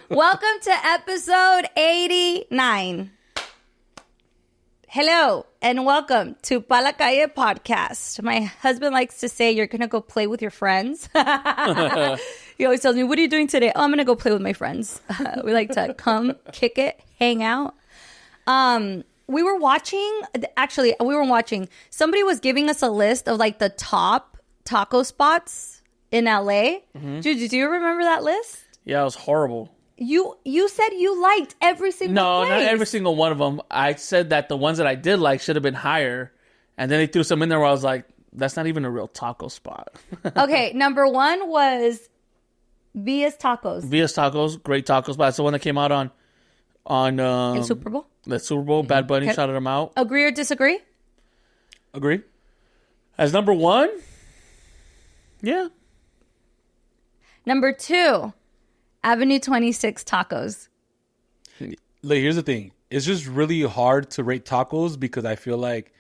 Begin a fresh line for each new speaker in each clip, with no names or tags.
Welcome to episode 89. Hello, and welcome to Pa LA Calle Podcast. My husband likes to say, you're going to go play with your friends. He always tells me, what are you doing today? Oh, I'm going to go play with my friends. We like to come, kick it, hang out. We were watching, somebody was giving us a list of like the top taco spots in LA. Mm-hmm. Dude, do you remember that list?
Yeah, it was horrible.
You said you liked every single place.
No, not every single one of them. I said that the ones that I did like should have been higher. And then they threw some in there where I was like, that's not even a real taco spot.
Okay, number one was Via's Tacos.
Via's Tacos, great taco spot. It's the one that came out on
in Super Bowl?
The Super Bowl. Bad Bunny shouted them out.
Agree or disagree?
Agree. As number one? Yeah.
Number two, Avenue 26 Tacos.
Look, here's the thing. It's just really hard to rate tacos because I feel like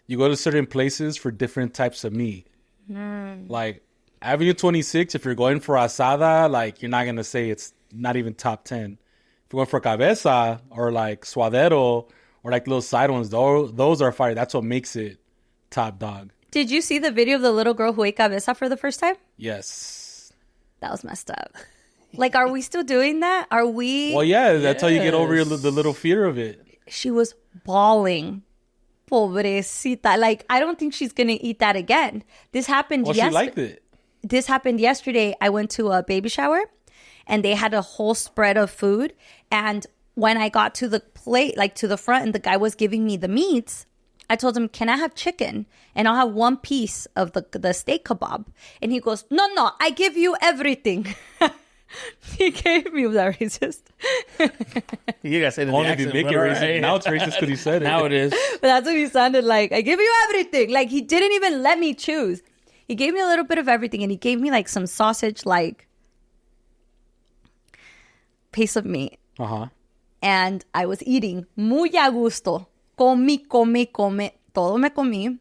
you go to certain places for different types of meat. Like Avenue 26, if you're going for asada, like you're not going to say it's not even top 10. If you're going for cabeza or like suadero or like little side ones, those are fire. That's what makes it top dog.
Did you see the video of the little girl who ate cabeza for the first time?
Yes.
That was messed up. Like, are we still doing that? Are we?
Well, yeah, that's how you get over the little fear of it.
She was bawling. Pobrecita. Like, I don't think she's going to eat that again. This happened yesterday.
She liked it.
This happened yesterday. I went to a baby shower, and they had a whole spread of food. And when I got to the plate, like to the front, and the guy was giving me the meats, I told him, can I have chicken? And I'll have one piece of the steak kebab. And he goes, no, I give you everything. He gave me, was that racist?
You guys say the
Only
accent,
if you make it racist.
right?
Now it's racist because he said it.
Now it is.
But that's what he sounded like. I give you everything. Like, he didn't even let me choose. He gave me a little bit of everything, and he gave me like some sausage, like piece of meat.
Uh-huh.
And I was eating muy a gusto. Come. Todo me comí.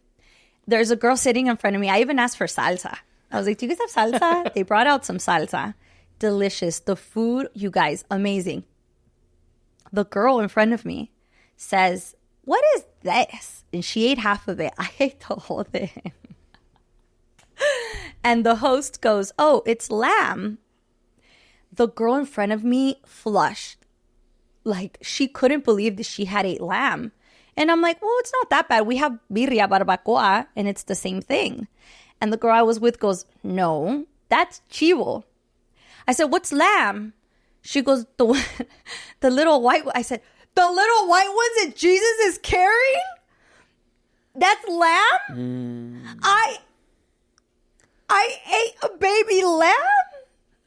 There's a girl sitting in front of me. I even asked for salsa. I was like, do you guys have salsa? They brought out some salsa. Delicious. The food, you guys, amazing. The girl in front of me says, what is this? And she ate half of it. I ate the whole thing. And the host goes, oh, it's lamb. The girl in front of me flushed. Like, she couldn't believe that she had ate lamb. And I'm like, well, it's not that bad. We have birria barbacoa, and it's the same thing. And the girl I was with goes, no, that's chivo. I said, what's lamb? She goes, the little white one. I said, the little white ones that Jesus is carrying? That's lamb? I ate a baby lamb?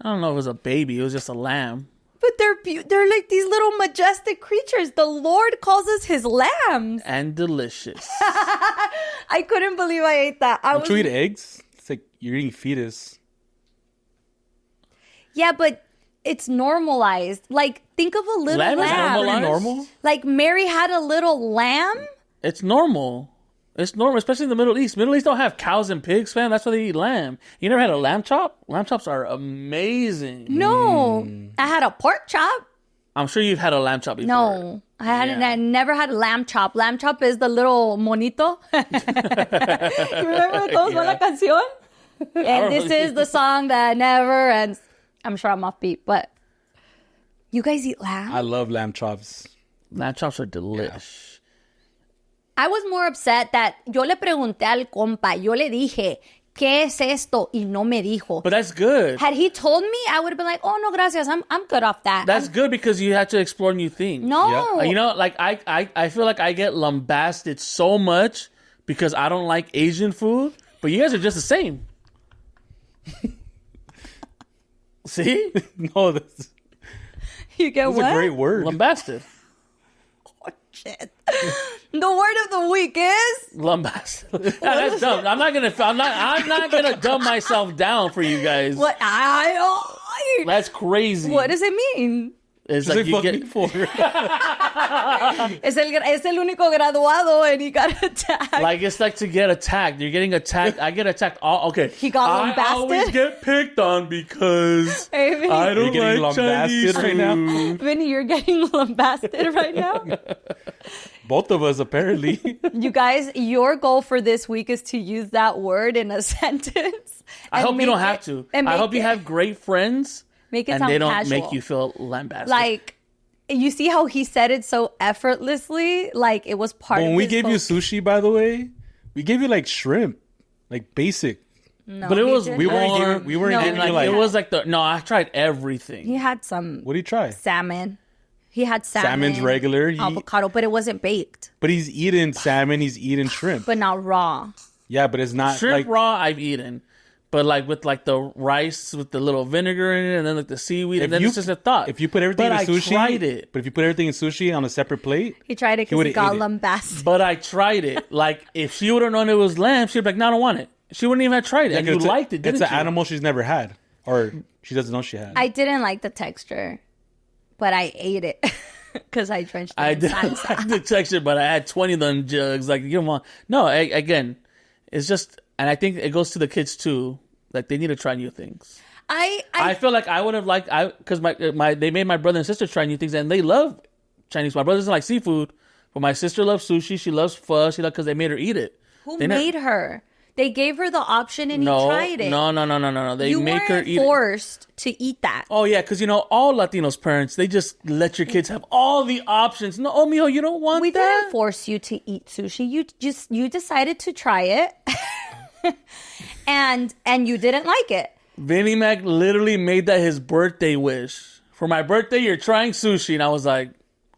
I don't know if it was a baby. It was just a lamb.
But they're like these little majestic creatures. The Lord calls us his lambs.
And delicious.
I couldn't believe I ate that.
Don't you eat eggs? It's like you're eating fetus.
Yeah, but it's normalized. Like, think of a little lamb.
Lamb is
normal?
Like, Mary had a little lamb?
It's normal. It's normal, especially in the Middle East. Middle East don't have cows and pigs, fam. That's why they eat lamb. You never had a lamb chop? Lamb chops are amazing.
No. I had a pork chop.
I'm sure you've had a lamb chop before.
No. I hadn't. Yeah. I never had a lamb chop. Lamb chop is the little monito. You remember those? Yeah. Canción? And this is the song that never ends. I'm sure I'm offbeat, but you guys eat lamb?
I love lamb chops.
Lamb chops are delish.
I was more upset that yo le pregunté al compa, yo le dije, ¿qué es esto? Y no me dijo.
But that's good.
Had he told me, I would have been like, oh, no, gracias. I'm good off that.
That's good because you had to explore new things.
No.
You know, like I feel like I get lambasted so much because I don't like Asian food, but you guys are just the same. See?
No, that's
you get
what?
That's
a great word.
Lambasted.
Oh, shit. The word of the week is
lambasted. That's dumb. I'm not gonna dumb myself down for you guys.
What?
That's crazy.
What does it mean?
It's
Just
like you
fuck
get
me for.
Es el único graduado and he got attacked.
like it's like to get attacked. You're getting attacked. I get attacked. Okay,
He got
I
lambasted?
always get picked on because
Hey, Vinny.
I don't
getting
like
lambasted
Chinese
right now?
food.
Vinny, you're getting lambasted right now.
Both of us, apparently.
You guys, your goal for this week is to use that word in a sentence.
I
and
hope you
make
don't have
it-
to.
and
I
make
hope you
it-
have great friends
make it
and
sound
they don't
casual.
make you feel lambasted.
Like, you see how he said it so effortlessly? Like it was part of
When we
his
gave you
voc-
sushi, by the way, we gave you like shrimp, like basic.
No,
but it
he
was
didn't.
We weren't
warm,
giving- we weren't
No,
and
giving
like,
you
it
like
was like I tried everything.
He had some
what did he try?
salmon. He had salmon.
Salmon's regular.
Avocado, but it wasn't baked.
But he's eating salmon. He's eating shrimp.
But not raw.
Yeah, but it's not
Shrimp
like
raw I've eaten, but like with like the rice with the little vinegar in it, and then like the seaweed, and then it's just a thought.
If you put everything
But
in sushi,
I tried it.
But if you put everything in sushi on a separate plate,
He tried it because he
would've
got
ate it.
lambasted.
But I tried it. Like if she would have known it was lamb, she'd be like, "No, I don't want it." She wouldn't even have tried it, and you liked it, didn't
It's
you?
an animal she's never had, or she doesn't know she had.
I didn't like the texture, but I ate it because I drenched it
I
in
didn't
salsa.
like the texture, but I had 20 of them jugs. Like, you want no? Again, it's just, and I think it goes to the kids too. Like they need to try new things. I feel like I would have liked because they made my brother and sister try new things, and they love Chinese. My brother doesn't like seafood, but my sister loves sushi. She loves pho. She because they made her eat it.
Who
They
made her? They gave her the option and
No,
he tried it.
no. They
You
make her
weren't
eat it.
forced to eat that.
Oh yeah, because all Latinos parents, they just let your kids have all the options. No, oh mijo, you don't want
We
that.
didn't force you to eat sushi. You decided to try it, and you didn't like it.
Vinnie Mac literally made that his birthday wish. For my birthday, you're trying sushi, and I was like,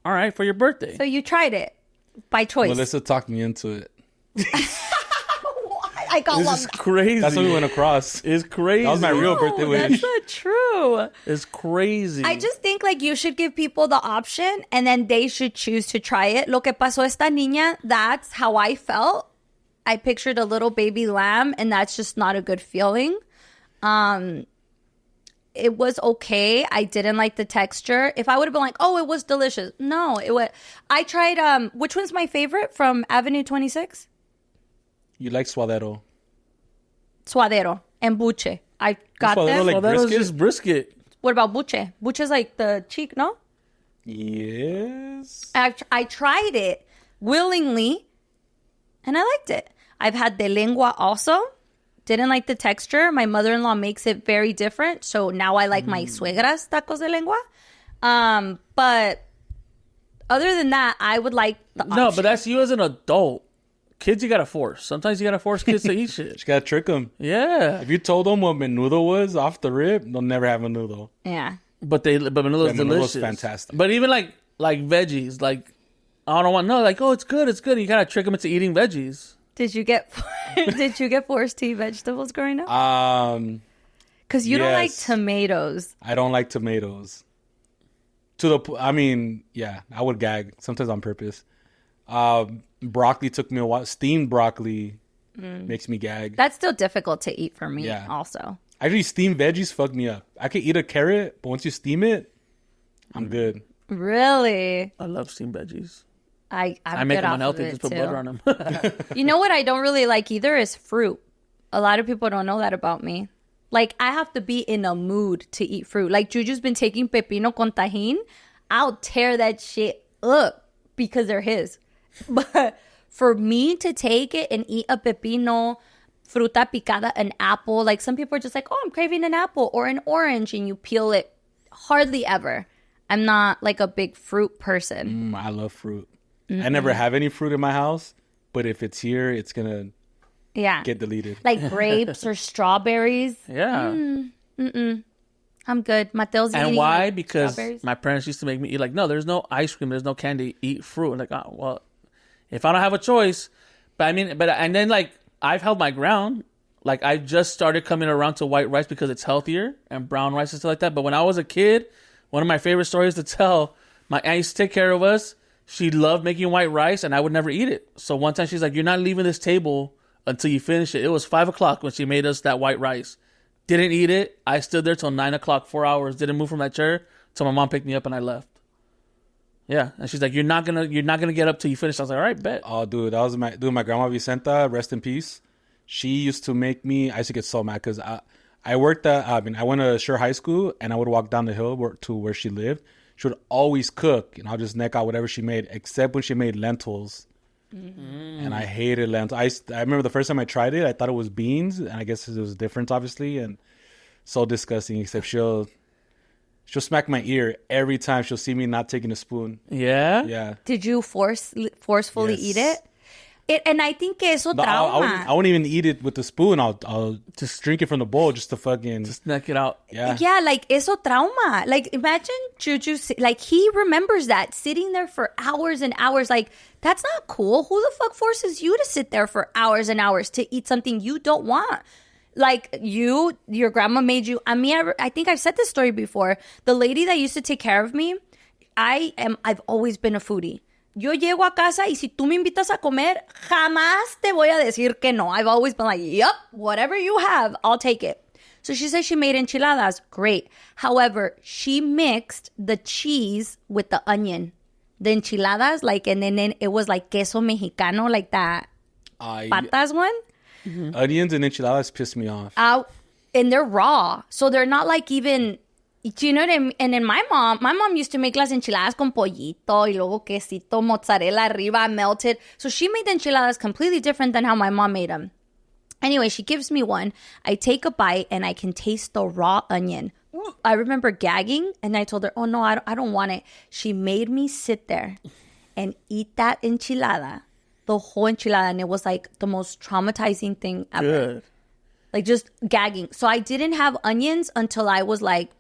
all right, for your birthday.
So you tried it by choice.
Melissa talked me into it.
I got
This
one.
is crazy.
That's when we went across.
It's crazy.
That was my real birthday
That's
wish.
not true.
It's crazy.
I just think like you should give people the option and then they should choose to try it. Lo que pasó esta niña, that's how I felt. I pictured a little baby lamb and that's just not a good feeling. It was okay. I didn't like the texture. If I would have been like, oh, it was delicious. No, it was. I tried, which one's my favorite from Avenue 26?
You like suadero.
Suadero and buche. I got
Suadero,
them.
like
well, that was
brisket?
just brisket.
What about buche? Buche is like the cheek, no?
Yes.
I tried it willingly and I liked it. I've had de lengua also. Didn't like the texture. My mother-in-law makes it very different. So now I like my suegra's tacos de lengua. But other than that, I would like the option.
No, but that's you as an adult. Kids, you gotta force. Sometimes you gotta force kids to eat shit.
Just gotta trick them.
Yeah,
If you told them what menudo was off the rip, they'll never have menudo.
Yeah.
but menudo's
Yeah, menudo's
delicious,
fantastic.
But even like veggies, like I don't want like it's good. You gotta trick them into eating veggies.
Did you get forced to eat vegetables growing up? Because you don't like
yes.
tomatoes.
I don't like tomatoes. Yeah, I would gag sometimes on purpose. Broccoli took me a while. Steamed broccoli makes me gag.
That's still difficult to eat for me.
Yeah.
Also.
Actually, steamed veggies fuck me up. I can eat a carrot, but once you steam it, I'm good.
Really?
I love steamed veggies.
I'm
I make
good
them
off
unhealthy.
of it
Just put
too.
butter on them.
You know what I don't really like either is fruit. A lot of people don't know that about me. Like, I have to be in a mood to eat fruit. Like, Juju's been taking pepino con tajin. I'll tear that shit up because they're his. But for me to take it and eat a pepino, fruta picada, an apple, like some people are just like, oh, I'm craving an apple or an orange, and you peel it. Hardly ever. I'm not like a big fruit person.
I love fruit. I never have any fruit in my house, but if it's here, it's gonna
Yeah.
get deleted.
Like grapes or strawberries.
Yeah.
I'm good. Mateo's eating
And why?
like,
Because
strawberries.
my parents used to make me eat like, no, there's no ice cream, there's no candy, eat fruit. I'm like, oh, well, if I don't have a choice, and then like I've held my ground. Like I just started coming around to white rice because it's healthier and brown rice and stuff like that. But when I was a kid, one of my favorite stories to tell, my aunt used to take care of us. She loved making white rice and I would never eat it. So one time she's like, you're not leaving this table until you finish it. It was 5:00 when she made us that white rice. Didn't eat it. I stood there till 9:00, 4 hours. Didn't move from that chair So my mom picked me up and I left. Yeah, and she's like, "You're not gonna get up till you finish." I was like, "All right, bet."
Oh, dude, that was my grandma Vicenta, rest in peace. She used to make me. I used to get so mad because I worked at. I went to Sure High School, and I would walk down the hill to where she lived. She would always cook, and I'll just neck out whatever she made, except when she made lentils. And I hated lentils. I remember the first time I tried it, I thought it was beans, and I guess it was different, obviously, and so disgusting. Except she'll smack my ear every time she'll see me not taking a spoon.
Yeah?
Yeah.
Did you forcefully eat it? And I think que eso trauma.
I wouldn't even eat it with the spoon. I'll just drink it from the bowl just to fucking...
Just neck it out.
Yeah.
Yeah, like, eso trauma. Like, imagine Juju, like, he remembers that, sitting there for hours and hours. Like, that's not cool. Who the fuck forces you to sit there for hours and hours to eat something you don't want? Like, your grandma made you... I think I've said this story before. The lady that used to take care of me, I've always been a foodie. Yo llego a casa y si tú me invitas a comer, jamás te voy a decir que no. I've always been like, yep, whatever you have, I'll take it. So she said she made enchiladas. Great. However, she mixed the cheese with the onion. The enchiladas, like, and then it was like queso mexicano, like that patas one.
Mm-hmm. Onions and enchiladas piss me off.
And they're raw. So they're not like even... Do you know what I mean? And then my mom used to make las enchiladas con pollito y luego quesito, mozzarella arriba, melted. So she made the enchiladas completely different than how my mom made them. Anyway, she gives me one. I take a bite and I can taste the raw onion. I remember gagging and I told her, oh no, I don't want it. She made me sit there and eat that enchilada, the whole enchilada. And it was like the most traumatizing thing ever.
Good.
Like just gagging. So I didn't have onions until I was like,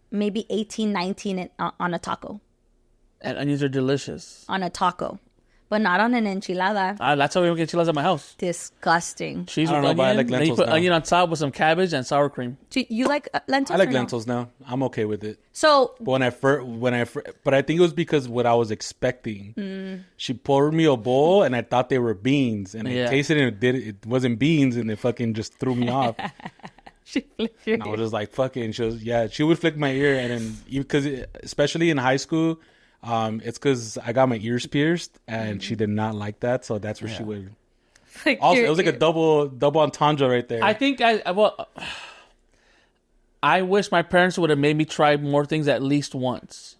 maybe 18, 19 on a taco.
And onions are delicious.
On a taco. But not on an enchilada.
That's how we make enchiladas at my house.
Disgusting.
Cheese
I don't
with
know, but I
onion.
like
Then you
lentils
put
now.
onion on top with some cabbage and sour cream.
Do you like lentils?
I like
or no?
lentils now. I'm okay with it.
So,
But but I think it was because what I was expecting. She poured me a bowl and I thought they were beans, and I tasted it and it wasn't beans, and it fucking just threw me off.
she flipped your
I was just like, fucking, she would flick my ear, and then, because especially in high school, it's because I got my ears pierced, and she did not like that, so that's where she would. Also, it was like a double entendre right there.
I think I wish my parents would have made me try more things at least once.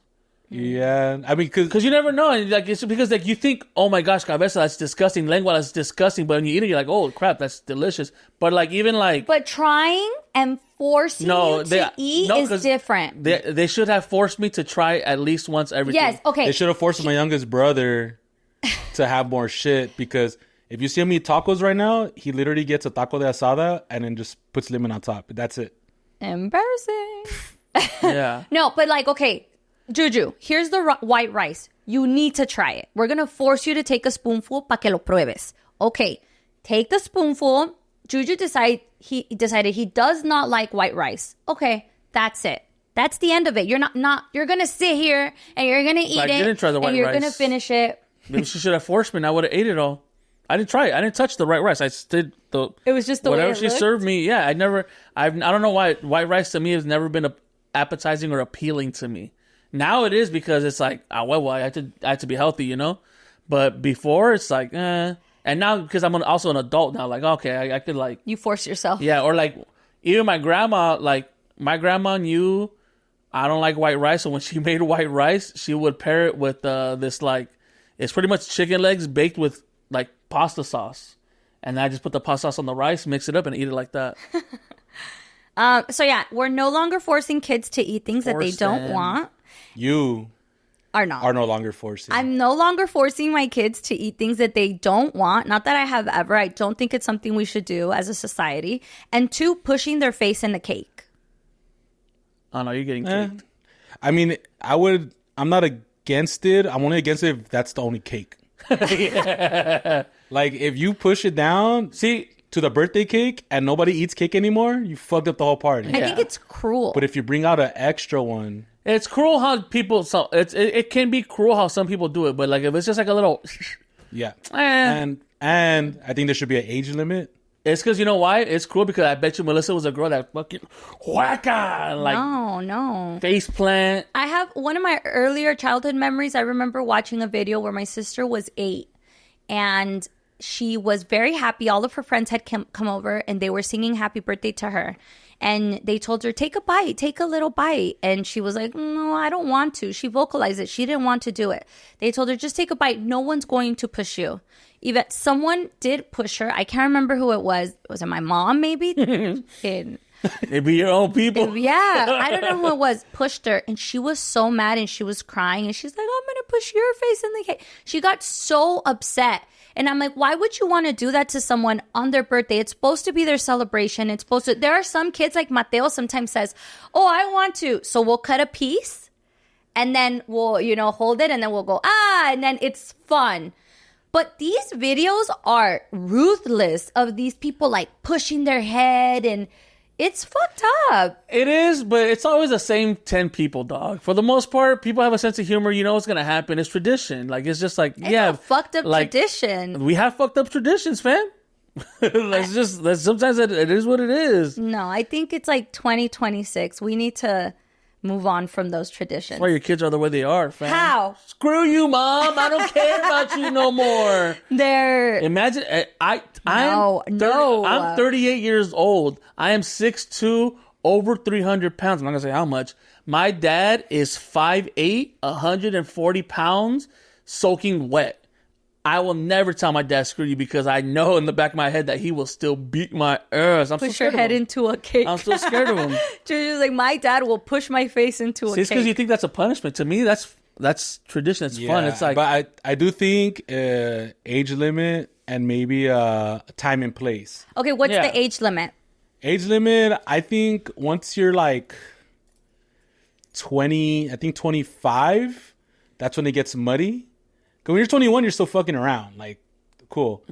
Yeah, I mean,
because you never know, and like it's because like you think, oh my gosh, cabeza, that's disgusting, lengua, that's disgusting, but when you eat it, you're like, oh crap, that's delicious. But like even like,
but trying and forcing you to eat is different.
They should have forced me to try at least once everything.
Yes, okay.
They should have forced my youngest brother to have more shit, because if you see him eat tacos right now, he literally gets a taco de asada and then just puts lemon on top. That's it.
Embarrassing.
Yeah.
No, but like, okay, Juju, here's the white rice. You need to try it. We're going to force you to take a spoonful pa que lo pruebes. Okay, take the spoonful. Juju decided he does not like white rice. Okay, that's it. That's the end of it. You're you're going to sit here and you're going to eat it.
I didn't try the white
and you're
rice.
going to finish it.
Maybe she should have forced me and I would have ate it all. I didn't try it. I didn't touch the white rice. I did the...
It was just the way
whatever
it
she
looked?
served me. Yeah, I don't know why white rice to me has never been appetizing or appealing to me. Now it is because it's like, I had to be healthy, you know? But before it's like, And now because I'm also an adult now, like, okay, I could like...
You force yourself.
Yeah, or like, even my grandma knew I don't like white rice. So when she made white rice, she would pair it with this like, it's pretty much chicken legs baked with like pasta sauce. And I just put the pasta sauce on the rice, mix it up and eat it like that.
So yeah, we're no longer forcing kids to eat things that they don't want.
You
are no
longer forcing.
I'm no longer forcing my kids to eat things that they don't want. Not that I have ever. I don't think it's something we should do as a society. And two, pushing their face in the cake.
Oh no, you're getting caked.
I mean, I'm not against it. I'm only against it if that's the only cake. Like, if you push it down, to the birthday cake and nobody eats cake anymore, you fucked up the whole party.
I think it's cruel.
But if you bring out an extra one,
it's cruel how people. So it can be cruel how some people do it. But like if it's just like a little,
yeah, and I think there should be an age limit.
It's because you know why? It's cruel because I bet you Melissa was a girl that fucking whacka, like
no
face plant.
I have one of my earlier childhood memories. I remember watching a video where my sister was 8 and she was very happy. All of her friends had come over and they were singing happy birthday to her. And they told her, take a bite, take a little bite. And she was like, no, I don't want to. She vocalized it. She didn't want to do it. They told her, just take a bite. No one's going to push you. Even someone did push her. I can't remember who it was. Was it my mom, maybe?
Maybe your own people.
Yeah, I don't know who it was. Pushed her. And she was so mad and she was crying. And she's like, I'm going to push your face in the cake. She got so upset. And I'm like, why would you want to do that to someone on their birthday? It's supposed to be their celebration. It's supposed to. There are some kids, like Mateo sometimes says, oh, I want to. So we'll cut a piece and then we'll, hold it and then we'll go, and then it's fun. But these videos are ruthless of these people like pushing their head and it's fucked up.
It is, but it's always the same 10 people, dog. For the most part, people have a sense of humor. You know what's going to happen. It's tradition. Like, it's just like,
it's a fucked up tradition.
We have fucked up traditions, fam. Sometimes it is what it is.
No, I think it's like 2026. We need to move on from those traditions.
That's why your kids are the way they are, fam.
How?
Screw you, Mom. I don't care about you no more. Imagine, I'm 38 years old. I am 6'2", over 300 pounds. I'm not going to say how much. My dad is 5'8", 140 pounds, soaking wet. I will never tell my dad screw you because I know in the back of my head that he will still beat my ass.
Push your head into a cake.
I'm so scared of him.
Just like, my dad will push my face into a cake.
It's because you think that's a punishment. To me, that's tradition. It's fun. It's like,
but I do think age limit and maybe time and place.
Okay, what's the age limit?
Age limit, I think once you're like 20, I think 25, that's when it gets muddy. Because when you're 21, you're still fucking around. Like, cool.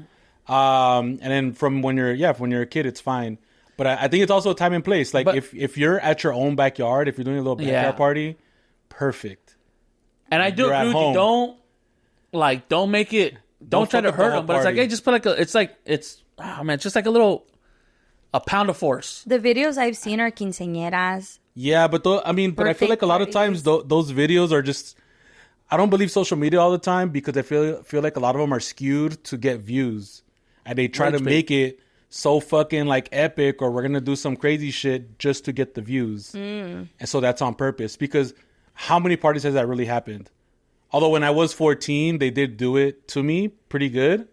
And then from when you're a kid, it's fine. But I think it's also time and place. Like, if you're at your own backyard, if you're doing a little backyard party, perfect.
And I do agree with you. Don't make it, don't try to hurt them. But it's like, hey, just put it's just like a pound of force.
The videos I've seen are quinceañeras.
Yeah, but I feel like a lot of times those videos are just, I don't believe social media all the time because I feel like a lot of them are skewed to get views. And they try to make it so fucking like epic or we're going to do some crazy shit just to get the views. And so that's on purpose because how many parties has that really happened? Although when I was 14, they did do it to me pretty good.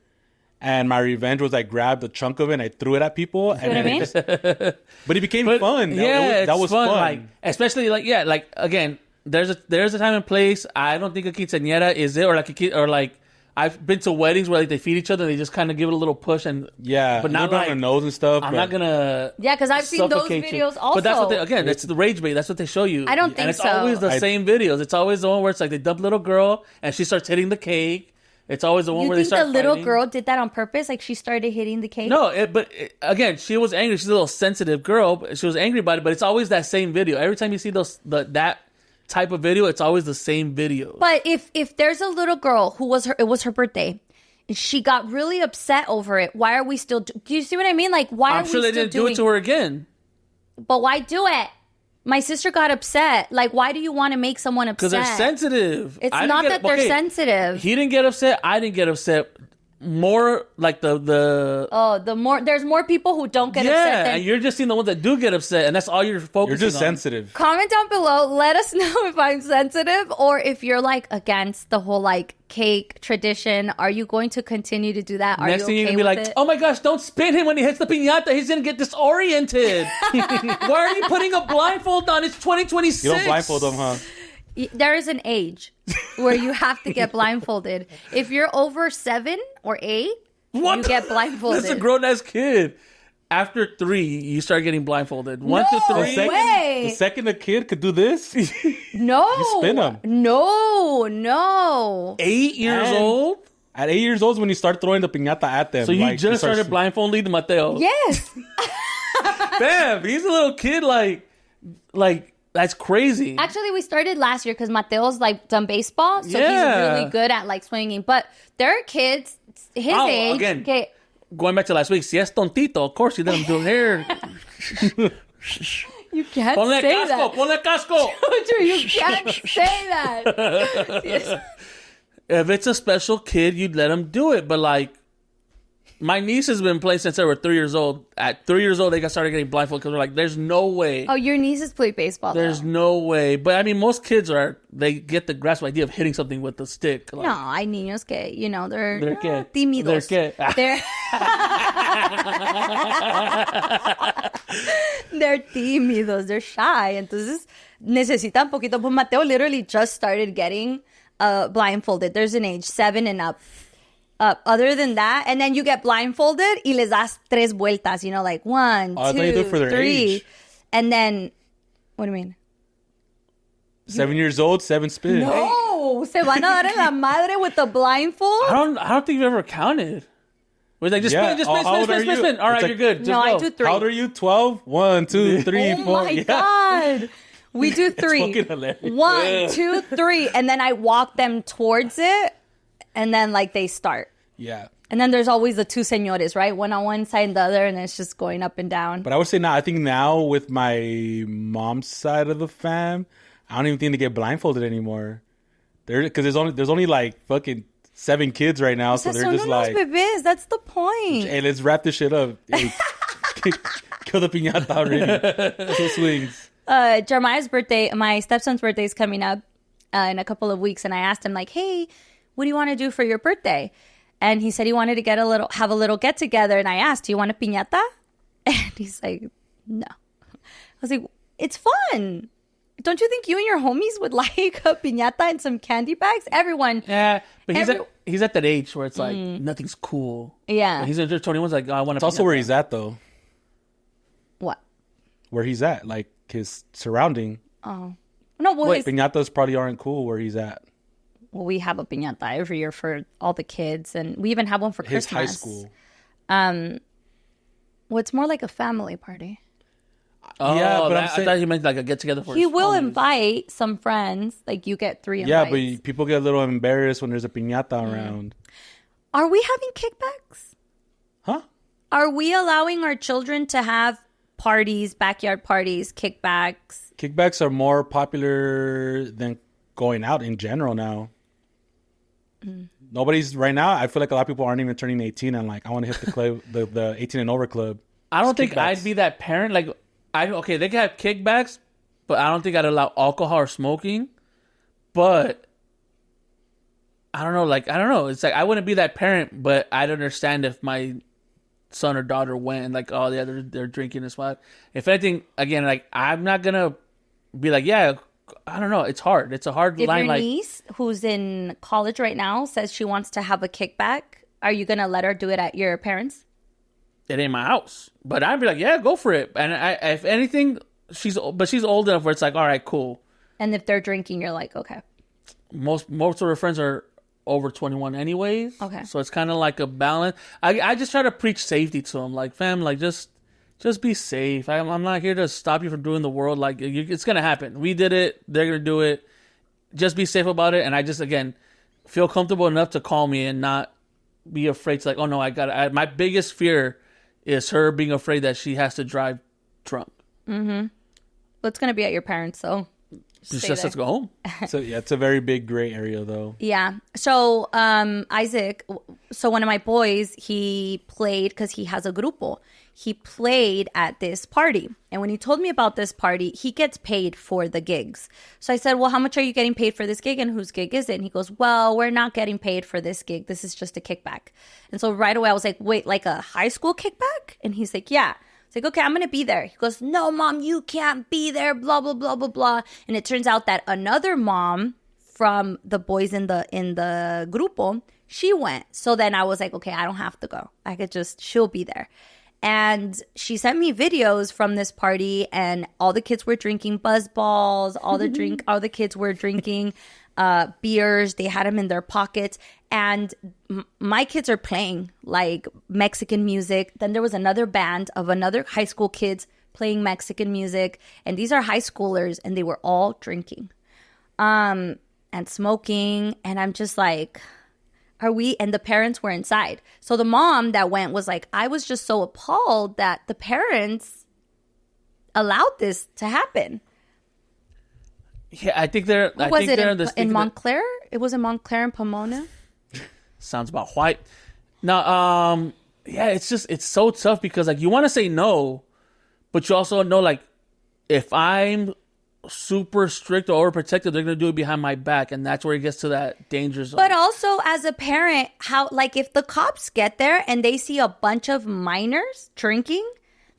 And my revenge was I grabbed a chunk of it and I threw it at people. And but it became fun. That was fun.
Like, especially again, there's a time and place. I don't think a quinceañera is it, or like a kid, or like I've been to weddings where like they feed each other and they just kind of give it a little push but not like
on the nose and stuff.
I'm not gonna
because I've seen those videos also.
But that's that's the rage bait. That's what they show you.
I don't think
and it's
so.
always the same videos. It's always the one where it's like they dump little girl and she starts hitting the cake. It's always the one where they start fighting. You think the little girl
did that on purpose? Like she started hitting the cake?
No, again, she was angry. She's a little sensitive girl. But she was angry about it. But it's always that same video. Every time you see that type of video, it's always the same video.
But if there's a little girl it was her birthday, and she got really upset over it, why are we still? Do you see what I mean? Like, why are we still doing? I'm sure they didn't do it
to her again.
But why do it? My sister got upset. Like, why do you want to make someone upset?
Because they're sensitive.
It's not that they're sensitive.
He didn't get upset. I didn't get upset. More like
there's more people who don't get upset.
Yeah, and you're just seeing the ones that do get upset, and that's all you're focusing on.
You're just sensitive.
Comment down below. Let us know if I'm sensitive or if you're like against the whole like cake tradition. Are you going to continue to do that?
Next thing you're gonna be like, oh my gosh, don't spin him when he hits the piñata. He's gonna get disoriented. Why are you putting a blindfold on? It's 2026.
You don't blindfold him, huh?
There is an age where you have to get blindfolded. If you're over 7 or 8, you get blindfolded.
That's a grown-ass kid. After 3, you start getting blindfolded. 1 to 3.
The second a kid could do this,
no.
You spin him.
No.
8 years old?
At 8 years old is when you start throwing the piñata at them.
So you just started blindfolding Mateo?
Yes.
Bam, he's a little kid like... That's crazy.
Actually, we started last year because Mateo's like done baseball, so he's really good at like swinging. But there are kids his age.
Again, going back to last week, si es tontito, of course you let him do hair.
You can't
Ponle
say
casco,
that.
ponle casco.
You can't say that.
If it's a special kid, you'd let him do it. But like, my niece has been playing since they were 3 years old. At 3 years old, they started getting blindfolded because we're like, there's no way.
Oh, your nieces play baseball.
There's no way. But I mean, most kids they get the grasp idea of hitting something with a stick. Like,
No, hay niños que, they're
¿qué?
tímidos. They're tímidos. They're shy. Entonces, necesitan poquito. But Mateo literally just started getting blindfolded. There's an age 7 and up. Other than that, and then you get blindfolded y les das 3 vueltas, like 1, 2, 3.
Age.
And then, what do you mean?
7 years old, 7 spins.
No, se van a dar en la madre with the blindfold.
I don't think you've ever counted. We're like, just spin. All right, you're good. Just
no,
go.
I do 3.
How old are you? 12? 1, 2, 3, 4.
Oh my God. We do 3.
fucking hilarious.
1, 2, 3. And then I walk them towards it. And then they start.
Yeah.
And then there's always the 2 señores, right? One on one side and the other. And it's just going up and down.
But I would say now, I think now with my mom's side of the fam, I don't even think they get blindfolded anymore. Because there's only like fucking 7 kids right now. So they're just like,
bebés. That's the point.
hey, let's wrap this shit up. Hey, kill the piñata already. 2 swings.
Jeremiah's birthday, my stepson's birthday is coming up in a couple of weeks. And I asked him hey, what do you want to do for your birthday? And he said he wanted to have a little get together. And I asked, do you want a piñata? And he's like, no. I was like, it's fun. Don't you think you and your homies would like a piñata and some candy bags? Everyone.
Yeah, but he's at that age where it's like nothing's cool.
Yeah.
But he's under 21's like, oh, I want to.
It's also where he's at though.
What?
Where he's at, like his surrounding.
Oh. No, well,
piñatas probably aren't cool where he's at.
Well, we have a piñata every year for all the kids, and we even have one for
his
Christmas.
High school.
Well, it's more like a family party.
Oh,
yeah, but
I thought you meant like a get together for.
He will invite some friends. Like you get 3 invites.
Yeah, but people get a little embarrassed when there's a piñata around.
Are we having kickbacks?
Huh?
Are we allowing our children to have parties, backyard parties, kickbacks?
Kickbacks are more popular than going out in general now. Nobody's right now. I feel like a lot of people aren't even turning 18 and like, I want to hit the club, the 18 and over club.
I don't think I'd be that parent. Like, okay, they can have kickbacks, but I don't think I'd allow alcohol or smoking. But I don't know. Like, I don't know. It's like I wouldn't be that parent, but I'd understand if my son or daughter went and like, oh yeah, they're drinking this spot. If anything, again, like I'm not gonna be like, yeah. I don't know. It's hard. It's a hard line.
If your niece, who's in college right now, says she wants to have a kickback, are you going to let her do it at your parents'?
It ain't my house. But I'd be like, yeah, go for it. And if anything, she's old enough where it's like, all right, cool.
And if they're drinking, you're like, okay.
Most of her friends are over 21 anyways.
Okay.
So it's kind of like a balance. I just try to preach safety to them. Like, fam, like just be safe. I'm not here to stop you from doing the world. Like, it's going to happen. We did it. They're going to do it. Just be safe about it. And I just, again, feel comfortable enough to call me and not be afraid to like, oh, no, my biggest fear is her being afraid that she has to drive drunk.
Mm-hmm. Well, it's going to be at your parents, so
Just let's go home.
So, yeah, it's a very big gray area, though.
Yeah. So, Isaac, one of my boys, he played, because he has a grupo. He played at this party. And when he told me about this party, he gets paid for the gigs. So I said, well, how much are you getting paid for this gig and whose gig is it? And he goes, well, we're not getting paid for this gig. This is just a kickback. And so right away I was like, wait, like a high school kickback? And he's like, yeah. It's like, okay, I'm going to be there. He goes, no, Mom, you can't be there, blah, blah, blah, blah, blah. And it turns out that another mom from the boys in the grupo, she went. So then I was like, okay, I don't have to go. She'll be there. And she sent me videos from this party, and all the kids were drinking buzz balls. All the kids were drinking beers. They had them in their pockets. And my kids are playing like Mexican music. Then there was another band of another high school kids playing Mexican music. And these are high schoolers, and they were all drinking and smoking. And I'm just like, And the parents were inside. So the mom that went was like, I was just so appalled that the parents allowed this to happen.
Yeah, I think they're.
What was it in Montclair? It was in Montclair and Pomona.
Sounds about white. Now, yeah, it's so tough because like you want to say no, but you also know like if I'm super strict or overprotective, they're gonna do it behind my back, and that's where it gets to that danger zone.
But also as a parent, how like if the cops get there and they see a bunch of minors drinking,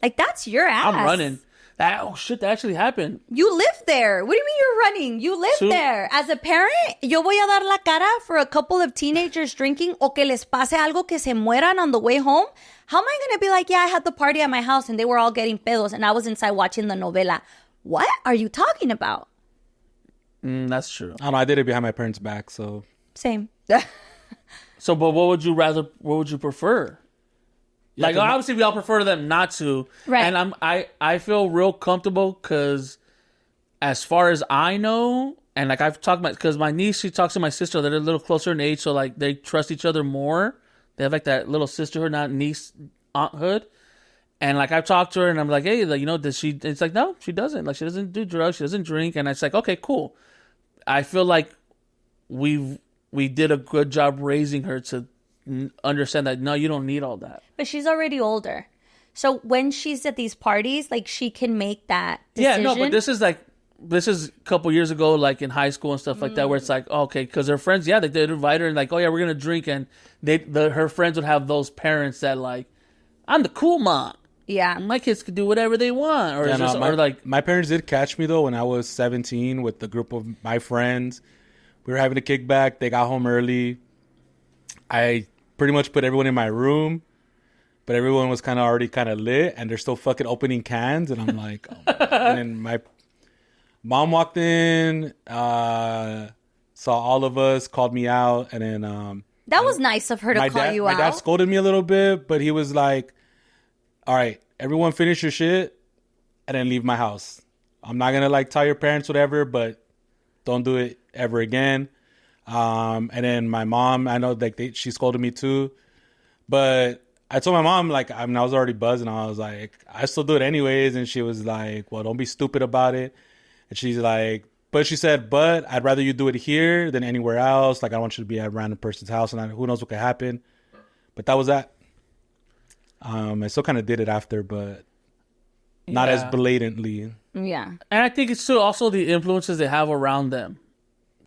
like that's your ass.
I'm running. Oh shit, that actually happened.
You live there. What do you mean you're running? You live there. As a parent, yo voy a dar la cara for a couple of teenagers drinking o que les pase algo que se mueran on the way home. How am I going to be like, yeah, I had the party at my house and they were all getting pedos and I was inside watching the novela. What are you talking about?
That's true.
I don't know. I did it behind my parents' back, so.
Same.
So, but what would you prefer?
Yeah,
like obviously we all prefer them not to,
right?
And I feel real comfortable because, as far as I know, and like I've talked about, because my niece, she talks to my sister, they're a little closer in age, so like they trust each other more. They have like that little sisterhood, not niece aunthood, and like I've talked to her and I'm like, hey, like, you know, does she? It's like no, she doesn't. Like she doesn't do drugs, she doesn't drink, and it's like okay, cool. I feel like we did a good job raising her to understand that no, you don't need all that.
But she's already older, so when she's at these parties, like she can make that decision.
Yeah, no, but this is a couple years ago, like in high school and stuff like that, where it's like okay, because her friends, yeah, they'd invite her and like, oh yeah, we're gonna drink, and her friends would have those parents that like, I'm the cool mom.
Yeah,
my kids could do whatever they want, or, or like
my parents did catch me though when I was 17 with a group of my friends. We were having a kickback. They got home early. I pretty much put everyone in my room, but everyone was already lit, and they're still fucking opening cans, and I'm like, oh my God. And then my mom walked in, saw all of us, called me out, and then
that was nice of her to call you out.
My dad scolded me a little bit, but he was like, all right, everyone finish your shit and then leave my house. I'm not gonna like tell your parents whatever, but don't do it ever again. And then my mom, I know like she scolded me too, but I told my mom like I was already buzzing. I was like, I still do it anyways, and she was like, well, don't be stupid about it. And she's like, but she said, but I'd rather you do it here than anywhere else. Like I don't want you to be at a random person's house, and who knows what could happen. But that was that. I still kind of did it after, but not as blatantly.
Yeah,
and I think it's too also the influences they have around them,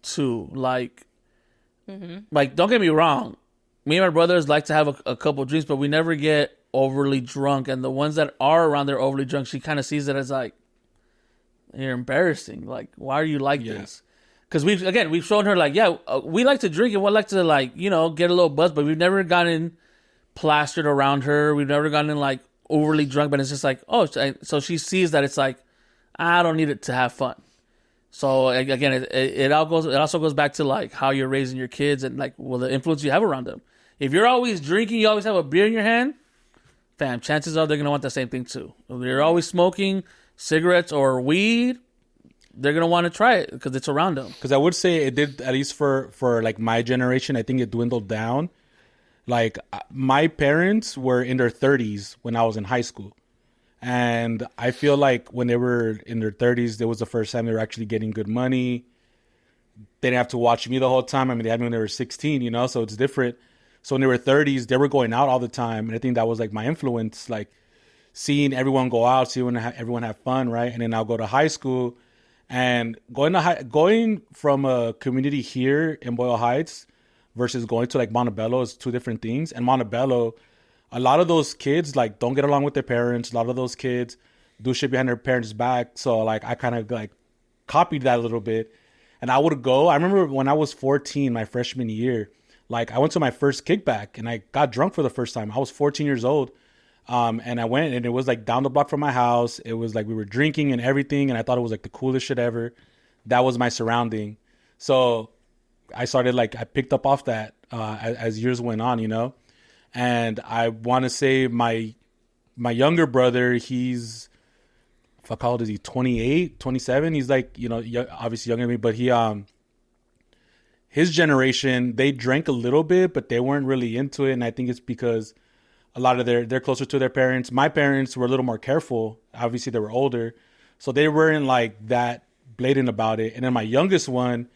too. Like, like don't get me wrong, me and my brothers like to have a couple of drinks, but we never get overly drunk. And the ones that are around there overly drunk, she kind of sees it as like, you're embarrassing. Like, why are you like this? Because we've shown her like, yeah, we like to drink and we like to like, you know, get a little buzz, but we've never gotten plastered around her. We've never gotten like overly drunk, but it's just like, oh, so she sees that it's like, I don't need it to have fun. So again, it also goes back to like how you're raising your kids and like, well, the influence you have around them. If you're always drinking, you always have a beer in your hand, fam, chances are they're going to want the same thing too. If you're always smoking cigarettes or weed, they're going to want to try it because it's around them.
Because I would say it did, at least for like my generation, I think it dwindled down. Like my parents were in their 30s when I was in high school. And I feel like when they were in their 30s, that was the first time they were actually getting good money. They didn't have to watch me the whole time. I mean, they had me when they were 16, you know, so it's different. So when they were 30s, they were going out all the time. And I think that was like my influence, like seeing everyone go out, seeing everyone have fun, right? And then I'll go to high school and going from a community here in Boyle Heights versus going to like Montebello is two different things. And Montebello, a lot of those kids like don't get along with their parents. A lot of those kids do shit behind their parents' back. So like I kind of like copied that a little bit. And I would go. I remember when I was 14, my freshman year, like I went to my first kickback and I got drunk for the first time. I was 14 years old. And I went and it was like down the block from my house. It was like we were drinking and everything. And I thought it was like the coolest shit ever. That was my surrounding. So I started like, I picked up off that as years went on, you know. And I want to say my younger brother, he's, fuck, how old is he? 28, 27. He's like, you know, obviously younger than me, but his generation, they drank a little bit, but they weren't really into it. And I think it's because a lot of they're closer to their parents. My parents were a little more careful. Obviously, they were older, so they weren't like that blatant about it. And then my youngest one,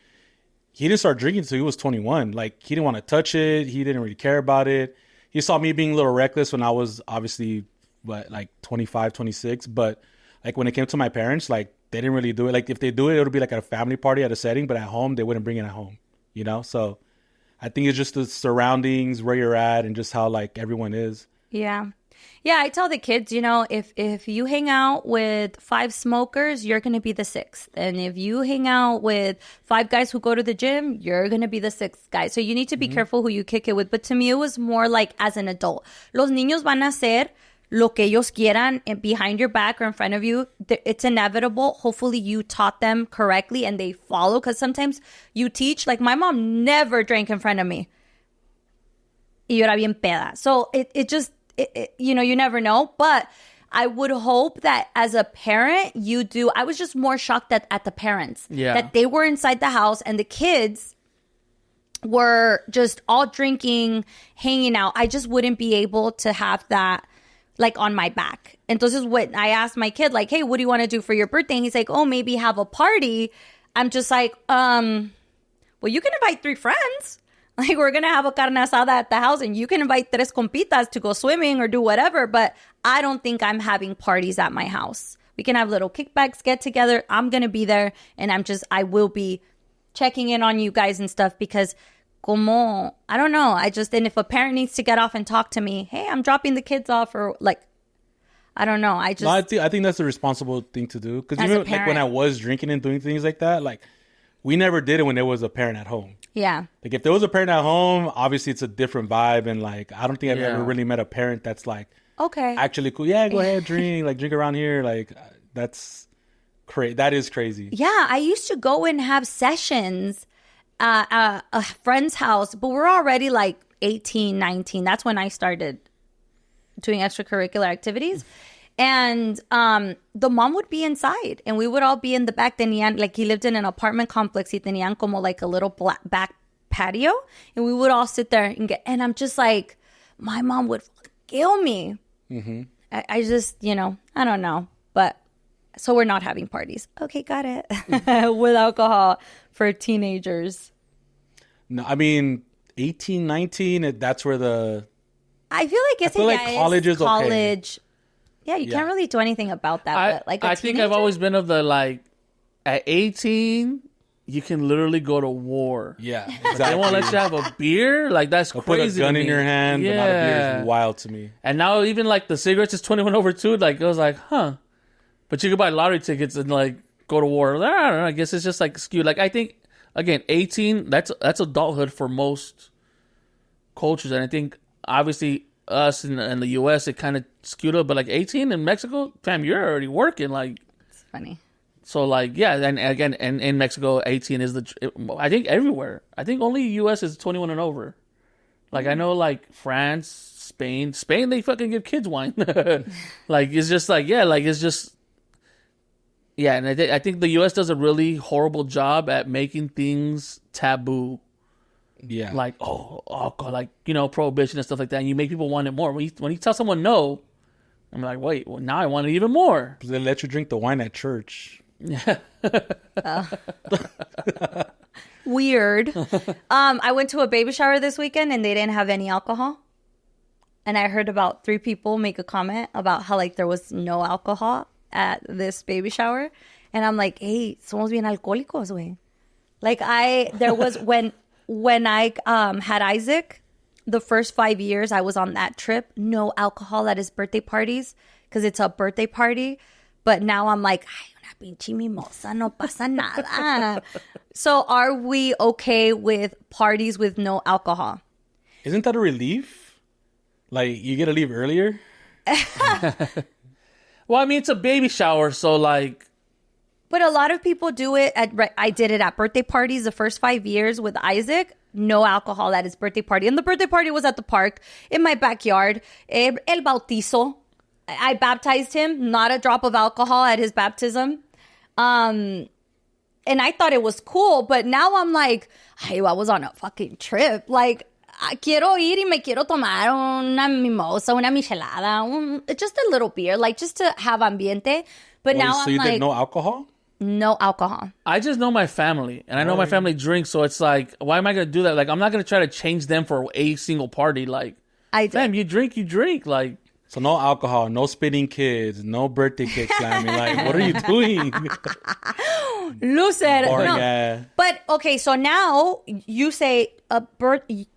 he didn't start drinking until he was 21. Like, he didn't want to touch it. He didn't really care about it. He saw me being a little reckless when I was obviously, like 25, 26. But like when it came to my parents, like they didn't really do it. Like if they do it, it'll be like at a family party at a setting, but at home, they wouldn't bring it at home, you know? So I think it's just the surroundings, where you're at, and just how like everyone is.
Yeah. Yeah, I tell the kids, you know, if you hang out with 5 smokers, you're going to be the 6th. And if you hang out with 5 guys who go to the gym, you're going to be the 6th guy. So you need to be careful who you kick it with. But to me, it was more like as an adult. Los niños van a hacer lo que ellos quieran behind your back or in front of you. It's inevitable. Hopefully you taught them correctly and they follow. Because sometimes you teach, like my mom never drank in front of me. Y yo era bien peda. So it just... you know, you never know, but I would hope that as a parent, you do. I was just more shocked at the parents that they were inside the house and the kids were just all drinking, hanging out. I just wouldn't be able to have that like on my back. Entonces, when I asked my kid, like, hey, what do you want to do for your birthday? And he's like, oh, maybe have a party. I'm just like, well, you can invite 3 friends. Like, we're going to have a carne asada at the house and you can invite 3 compitas to go swimming or do whatever. But I don't think I'm having parties at my house. We can have little kickbacks, get together. I'm going to be there and I will be checking in on you guys and stuff because I don't know. And if a parent needs to get off and talk to me, hey, I'm dropping the kids off or like, I don't know. I
think that's a responsible thing to do. Because even like when I was drinking and doing things like that, like we never did it when there was a parent at home.
Yeah.
Like if there was a parent at home, obviously it's a different vibe. And like, I don't think I've ever really met a parent that's like, okay, actually cool. Yeah, go ahead, drink around here. Like that's crazy. That is crazy.
Yeah. I used to go and have sessions at a friend's house, but we're already like 18, 19. That's when I started doing extracurricular activities. And the mom would be inside and we would all be in the back. Like he lived in an apartment complex. Y tenían como like a little back patio. And we would all sit there and I'm just like, my mom would kill me. Mm-hmm. I just, you know, I don't know. But so we're not having parties. Okay, got it. With alcohol for teenagers.
No, I mean, 18, 19, that's where
I feel like
college is
college. Okay. Yeah, you can't really do anything about that. But like
I think I've always been of the like, at 18, you can literally go to war.
Yeah, exactly.
They won't let you have a beer. Like that's crazy.
Put a gun in your hand. Yeah, but not a beer is wild to me.
And now even like the cigarettes is 21 over 2. Like it was like, huh? But you could buy lottery tickets and like go to war. I don't know. I guess it's just like skewed. Like I think again, 18. That's adulthood for most cultures, and I think obviously us in the U.S. it kind of skewed up. But like 18 in Mexico, fam, you're already working. Like
it's funny.
So like yeah, and again, and in Mexico, 18 is I think everywhere. I think only U.S. is 21 and over. Like I know like France, Spain, they fucking give kids wine. Like it's just like yeah, like it's just. Yeah, and I think the U.S. does a really horrible job at making things taboo.
Yeah.
Like, alcohol, like, you know, prohibition and stuff like that. And you make people want it more. When you tell someone no, I'm like, wait, well, now I want it even more.
They let you drink the wine at church.
Yeah.
Weird. I went to a baby shower this weekend and they didn't have any alcohol. And I heard about 3 people make a comment about how, like, there was no alcohol at this baby shower. And I'm like, hey, somos bien alcohólicos, güey. Like there was when I had Isaac, the first 5 years I was on that trip, no alcohol at his birthday parties because it's a birthday party. But now I'm like, ay, una pinche mimosa, no pasa nada. So are we okay with parties with no alcohol?
Isn't that a relief? Like you get to leave earlier?
Well, I mean, it's a baby shower, so like...
But a lot of people do it I did it at birthday parties the first 5 years with Isaac. No alcohol at his birthday party. And the birthday party was at the park in my backyard. El bautizo. I baptized him. Not a drop of alcohol at his baptism. And and I thought it was cool, but now I'm like, hey, I was on a fucking trip. Like, quiero ir y me quiero tomar una mimosa, una michelada, just a little beer, like just to have ambiente. But now
so
I'm
you
like,
did no alcohol?
no alcohol.
I just know my family, and I know my family drinks, so it's like, why am I going to do that? Like, I'm not going to try to change them for a single party. Like,
I did.
fam, you drink. Like,
So no alcohol, no spitting kids, no birthday cake slamming. Like, what are you doing?
Lucid.
Boring
No.
ass.
But okay, so now you say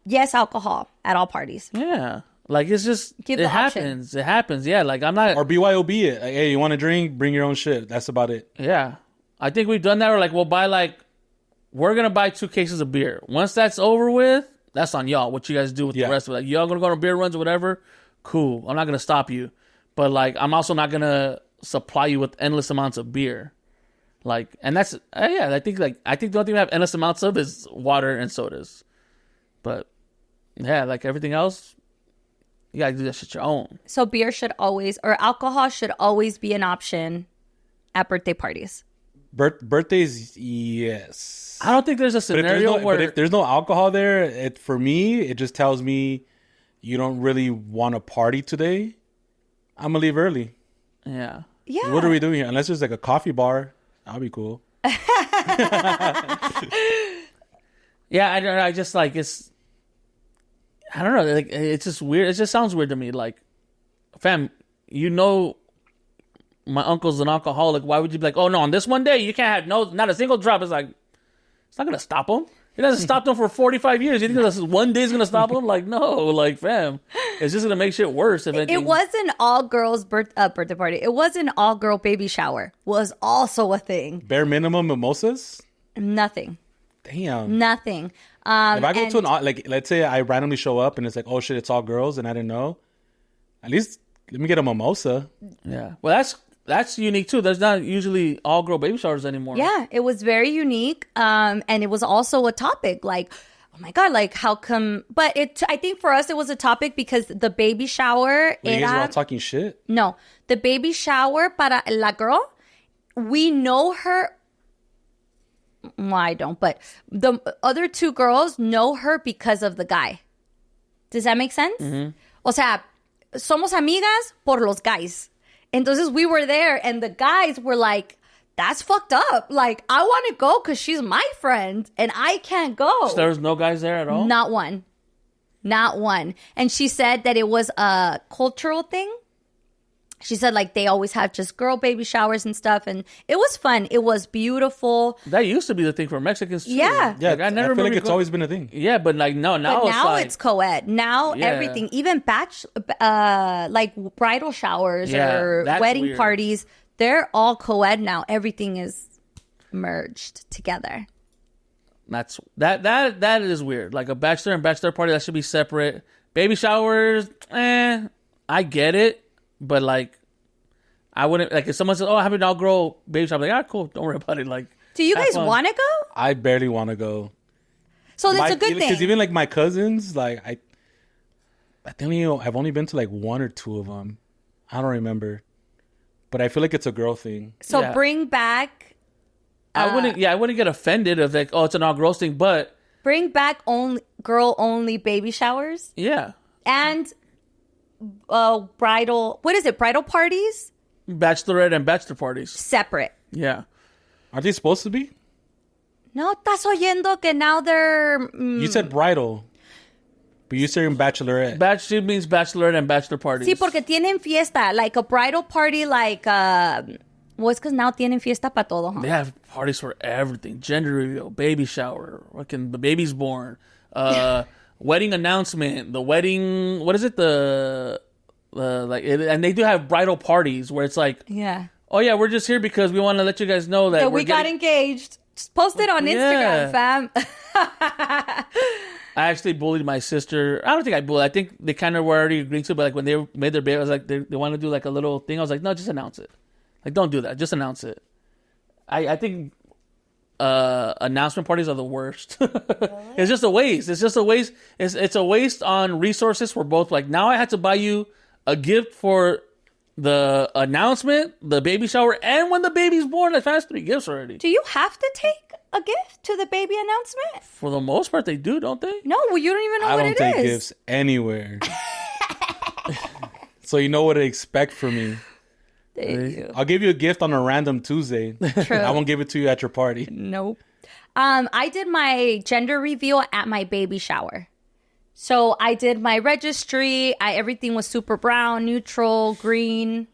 yes, alcohol at all parties.
yeah. Like, it's just,
Give
it
the option.
happens. It happens. Yeah, like, I'm not,
Or BYOB it. Like, hey, you want to drink? Bring your own shit. That's about it.
yeah. I think we've done that. Or, like, we'll buy, like, we're going to buy 2 cases of beer. Once that's over with, that's on y'all. What you guys do with the rest of it. Like, y'all going to go on beer runs or whatever? Cool. I'm not going to stop you. But, like, I'm also not going to supply you with endless amounts of beer. Like, and that's, yeah, I think the only thing we have endless amounts of is water and sodas. But, yeah, like, everything else, you got to do that shit your own.
So beer should always, or alcohol should always be an option at birthday parties.
Birthdays, yes.
I don't think there's a scenario where...
But if there's no alcohol there, for me, it just tells me you don't really want to party today. I'm going to leave early.
Yeah.
Yeah.
What are we doing here? Unless there's like a coffee bar, that'll be cool.
Yeah, I don't know. I just like it's. I don't know. Like it's just weird. It just sounds weird to me. Like, fam, you know, my uncle's an alcoholic. Why would you be like, oh no, on this one day you can't have not a single drop? It's like it's not gonna stop him. It hasn't stopped him for 45 years. You think this one day is gonna stop him? Like no, like fam, it's just gonna make shit worse. If anything.
It was an all girls birthday party. It was an all girl baby shower. Was also a thing.
Bare minimum mimosas?
Nothing.
Damn.
Nothing.
If I go to like, let's say I randomly show up and it's like, oh shit, it's all girls and I didn't know. At least let me get a mimosa.
Yeah. Well, that's unique too. There's not usually all girl baby showers anymore.
Yeah, it was very unique. And it was also a topic. Like, oh my God, like how come? But I think for us it was a topic because the baby shower.
You guys were all talking shit?
No, the baby shower para la girl. We know her. Well, I don't, but the other 2 girls know her because of the guy. Does that make sense?
Mm-hmm.
O sea, somos amigas por los guys. Entonces we were there and the guys were like, that's fucked up. Like, I want to go because she's my friend and I can't go.
So there was no guys there at all?
Not one. Not one. And she said that it was a cultural thing. She said, like, they always have just girl baby showers and stuff. And it was fun. It was beautiful.
That used to be the thing for Mexicans, too.
Yeah.
Yeah,
Like,
I feel like it's always been a thing.
Yeah, but, like, no, now
But
it's
now
like...
it's co-ed. Now
Yeah.
everything, even like bridal showers
Yeah,
or
that's
wedding
weird.
parties, they're all co-ed now. Everything is merged together.
That is weird. Like, a bachelor and bachelor party, that should be separate. Baby showers, I get it. But, like... I wouldn't, like, if someone says, oh, I have an all-girl baby shower, I'm like, cool, don't worry about it. Like,
Do you
have
guys
fun.
want to go?
I barely want to go.
So that's a good thing.
Because even like my cousins, like I think I've only been to like 1 or 2 of them. I don't remember, but I feel like it's a girl thing.
So
Yeah.
bring back
I wouldn't get offended if, like, oh, it's an all-girls thing, but...
girl-only baby showers
Yeah.
and bridal parties?
Bachelorette and bachelor parties.
Separate.
Yeah.
Aren't they supposed to be?
No, estás oyendo que now they're...
You said bridal, but you're saying bachelorette.
She means bachelorette and bachelor parties.
Sí, porque tienen fiesta. Like a bridal party, like... well, it's because now tienen fiesta para todo, huh?
They have parties for everything. Gender reveal, baby shower, fucking the baby's born, wedding announcement, the wedding... What is it? And they do have bridal parties where it's like...
Yeah.
Oh, yeah, we're just here because we want to let you guys know that
we got engaged. Just post it on Instagram, fam.
I actually bullied my sister. I don't think I bullied. I think they kind of were already agreeing to it, but like when they made their baby, I was like, they want to do like a little thing. I was like, no, just announce it. Like, don't do that. Just announce it. I think announcement parties are the worst. It's just a waste. It's just a waste. It's a waste on resources for both. Like, now I had to buy you a gift for the announcement, the baby shower, and when the baby's born. Like, that's 3 gifts already.
Do you have to take a gift to the baby announcement?
For the most part, they do, don't they?
No, well, you don't even know
I
what
don't
it
take
is.
gifts anywhere. So you know what to expect from me.
Thank you.
I'll give you a gift on a random Tuesday.
True.
I won't give it to you at your party.
Nope. I did my gender reveal at my baby shower. So I did my registry. Everything was super brown, neutral, green,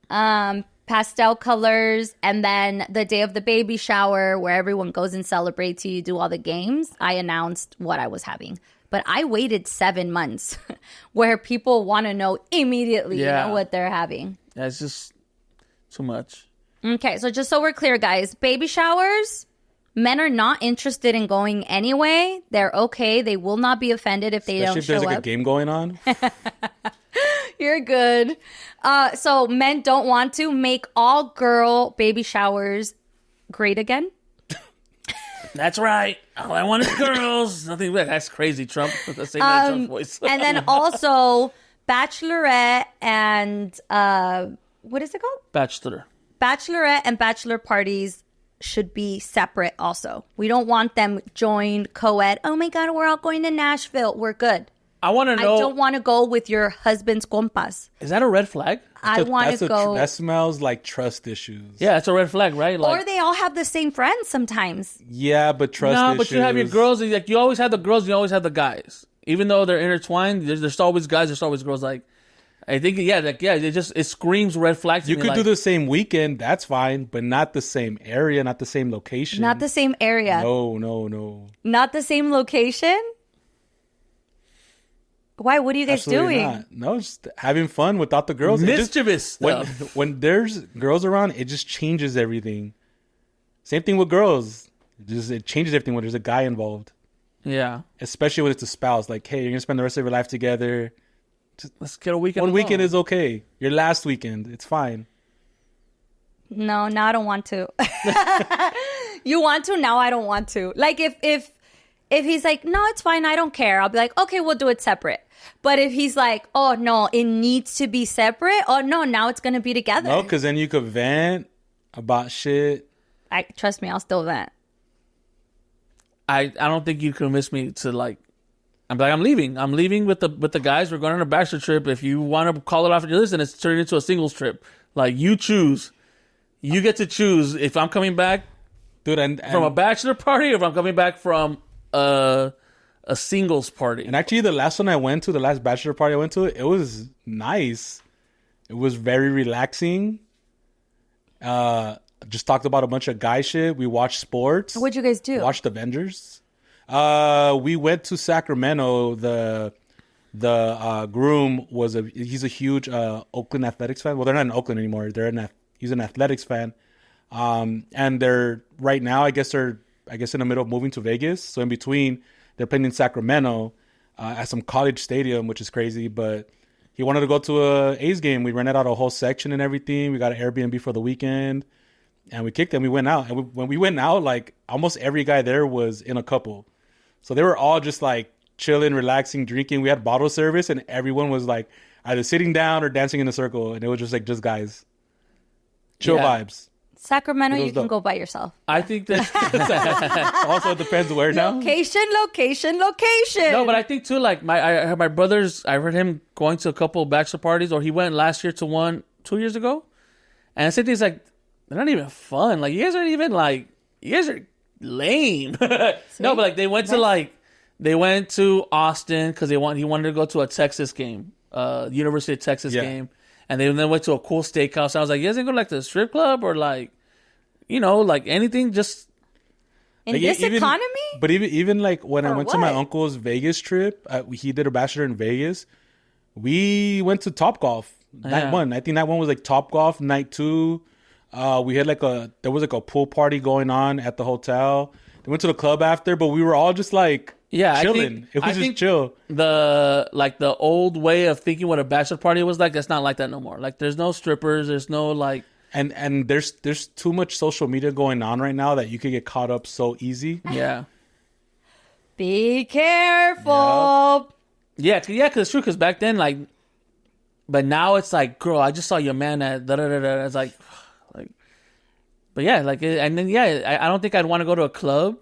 pastel colors. And then the day of the baby shower, where everyone goes and celebrates you, do all the games, I announced what I was having. But I waited 7 months where people want to know immediately what they're having.
That's just too much.
Okay, so just so we're clear, guys, baby showers, men are not interested in going anyway. They're okay. They will not be offended if they
Especially
don't show
if there's like
up.
a game going on.
You're good. So men don't want to make all girl baby showers great again.
That's right. All I want is girls. Nothing. That's crazy, Trump. That's saying that in Trump's voice.
And then also bachelorette and what is it called?
Bachelor.
Bachelorette and bachelor parties should be separate also. We don't want them joined co-ed. Oh my God, we're all going to Nashville. We're good.
I want to know.
I don't want to go with your husband's compas.
Is that a red flag?
I want to go.
That smells like trust issues.
Yeah, it's a red flag, right? Like,
Or they all have the same friends sometimes.
Yeah, but trust
no,
issues.
but you have your girls. Like, you always have the girls. You always have the guys. Even though they're intertwined, there's always guys. There's always girls. Like, I think, it screams red flags. To
You
me,
could
like,
do the same weekend. That's fine, but not the same area, not the same location.
Not the same area.
No.
Not the same location? Why? What are you guys
Absolutely
doing?
not. No, just having fun without the girls.
mischievous stuff.
When there's girls around, it just changes everything. Same thing with girls. It changes everything when there's a guy involved.
Yeah.
Especially when it's a spouse. Like, hey, you're going to spend the rest of your life together.
Let's get a weekend.
One
alone.
weekend is okay. Your last weekend, it's fine.
No, now I don't want to. You want to? Now I don't want to. Like if he's like, no, it's fine, I don't care. I'll be like, okay, we'll do it separate. But if he's like, oh no, it needs to be separate. Oh no, now it's gonna be together.
No, because then you could vent about shit.
Trust me, I'll still vent.
I don't think you convince me to like. I'm leaving. I'm leaving with the guys. We're going on a bachelor trip. If you want to call it off your list, and it's turned into a singles trip. Like, you choose. You get to choose if I'm coming back,
Dude, and
from a bachelor party, or if I'm coming back from a singles party.
And actually, the last one I went to, the last bachelor party I went to, it was nice. It was very relaxing. Just talked about a bunch of guy shit. We watched sports.
What'd you guys do?
Watched Avengers. We went to Sacramento. The groom he's a huge Oakland Athletics fan. Well, they're not in Oakland anymore. He's an Athletics fan. And they're right now, I guess in the middle of moving to Vegas. So in between, they're playing in Sacramento at some college stadium, which is crazy. But he wanted to go to a A's game. We rented out a whole section and everything. We got an Airbnb for the weekend, and we kicked them. We went out, and when we went out, like almost every guy there was in a couple. So they were all just like chilling, relaxing, drinking. We had bottle service, and everyone was like either sitting down or dancing in a circle, and it was just guys. Chill vibes.
Sacramento,
It was
you can
dope.
go by yourself.
I think that
Also, it depends where now.
Location.
no, but I think too. Like I heard my brother's. I heard him going to a couple of bachelor parties, or he went last year to one 2 years ago, and I said things like, they're not even fun. Like, you guys aren't even like, you guys are lame. No, but like they went to Austin because he wanted to go to a Texas game, University of Texas game. And they then went to a cool steakhouse. I was like, you guys ain't go like to the strip club or like, like anything, just
In
Like,
this economy?
But even like when I
Or
went to my
what?
uncle's Vegas trip, he did a bachelor in Vegas. We went to Top Golf night one. I think that one was like Top Golf night two. We had there was a pool party going on at the hotel. They went to the club after, but we were all just like chilling. It was just chill.
The old way of thinking what a bachelor party was like, that's not like that no more. Like, there's no strippers, there's no like,
and there's too much social media going on right now that you could get caught up so easy.
yeah.
Be careful.
Yeah, because it's true. Because back then, like, But now it's like, girl, I just saw your man at da da da da. It's like, but yeah, like, and then I don't think I'd want to go to a club.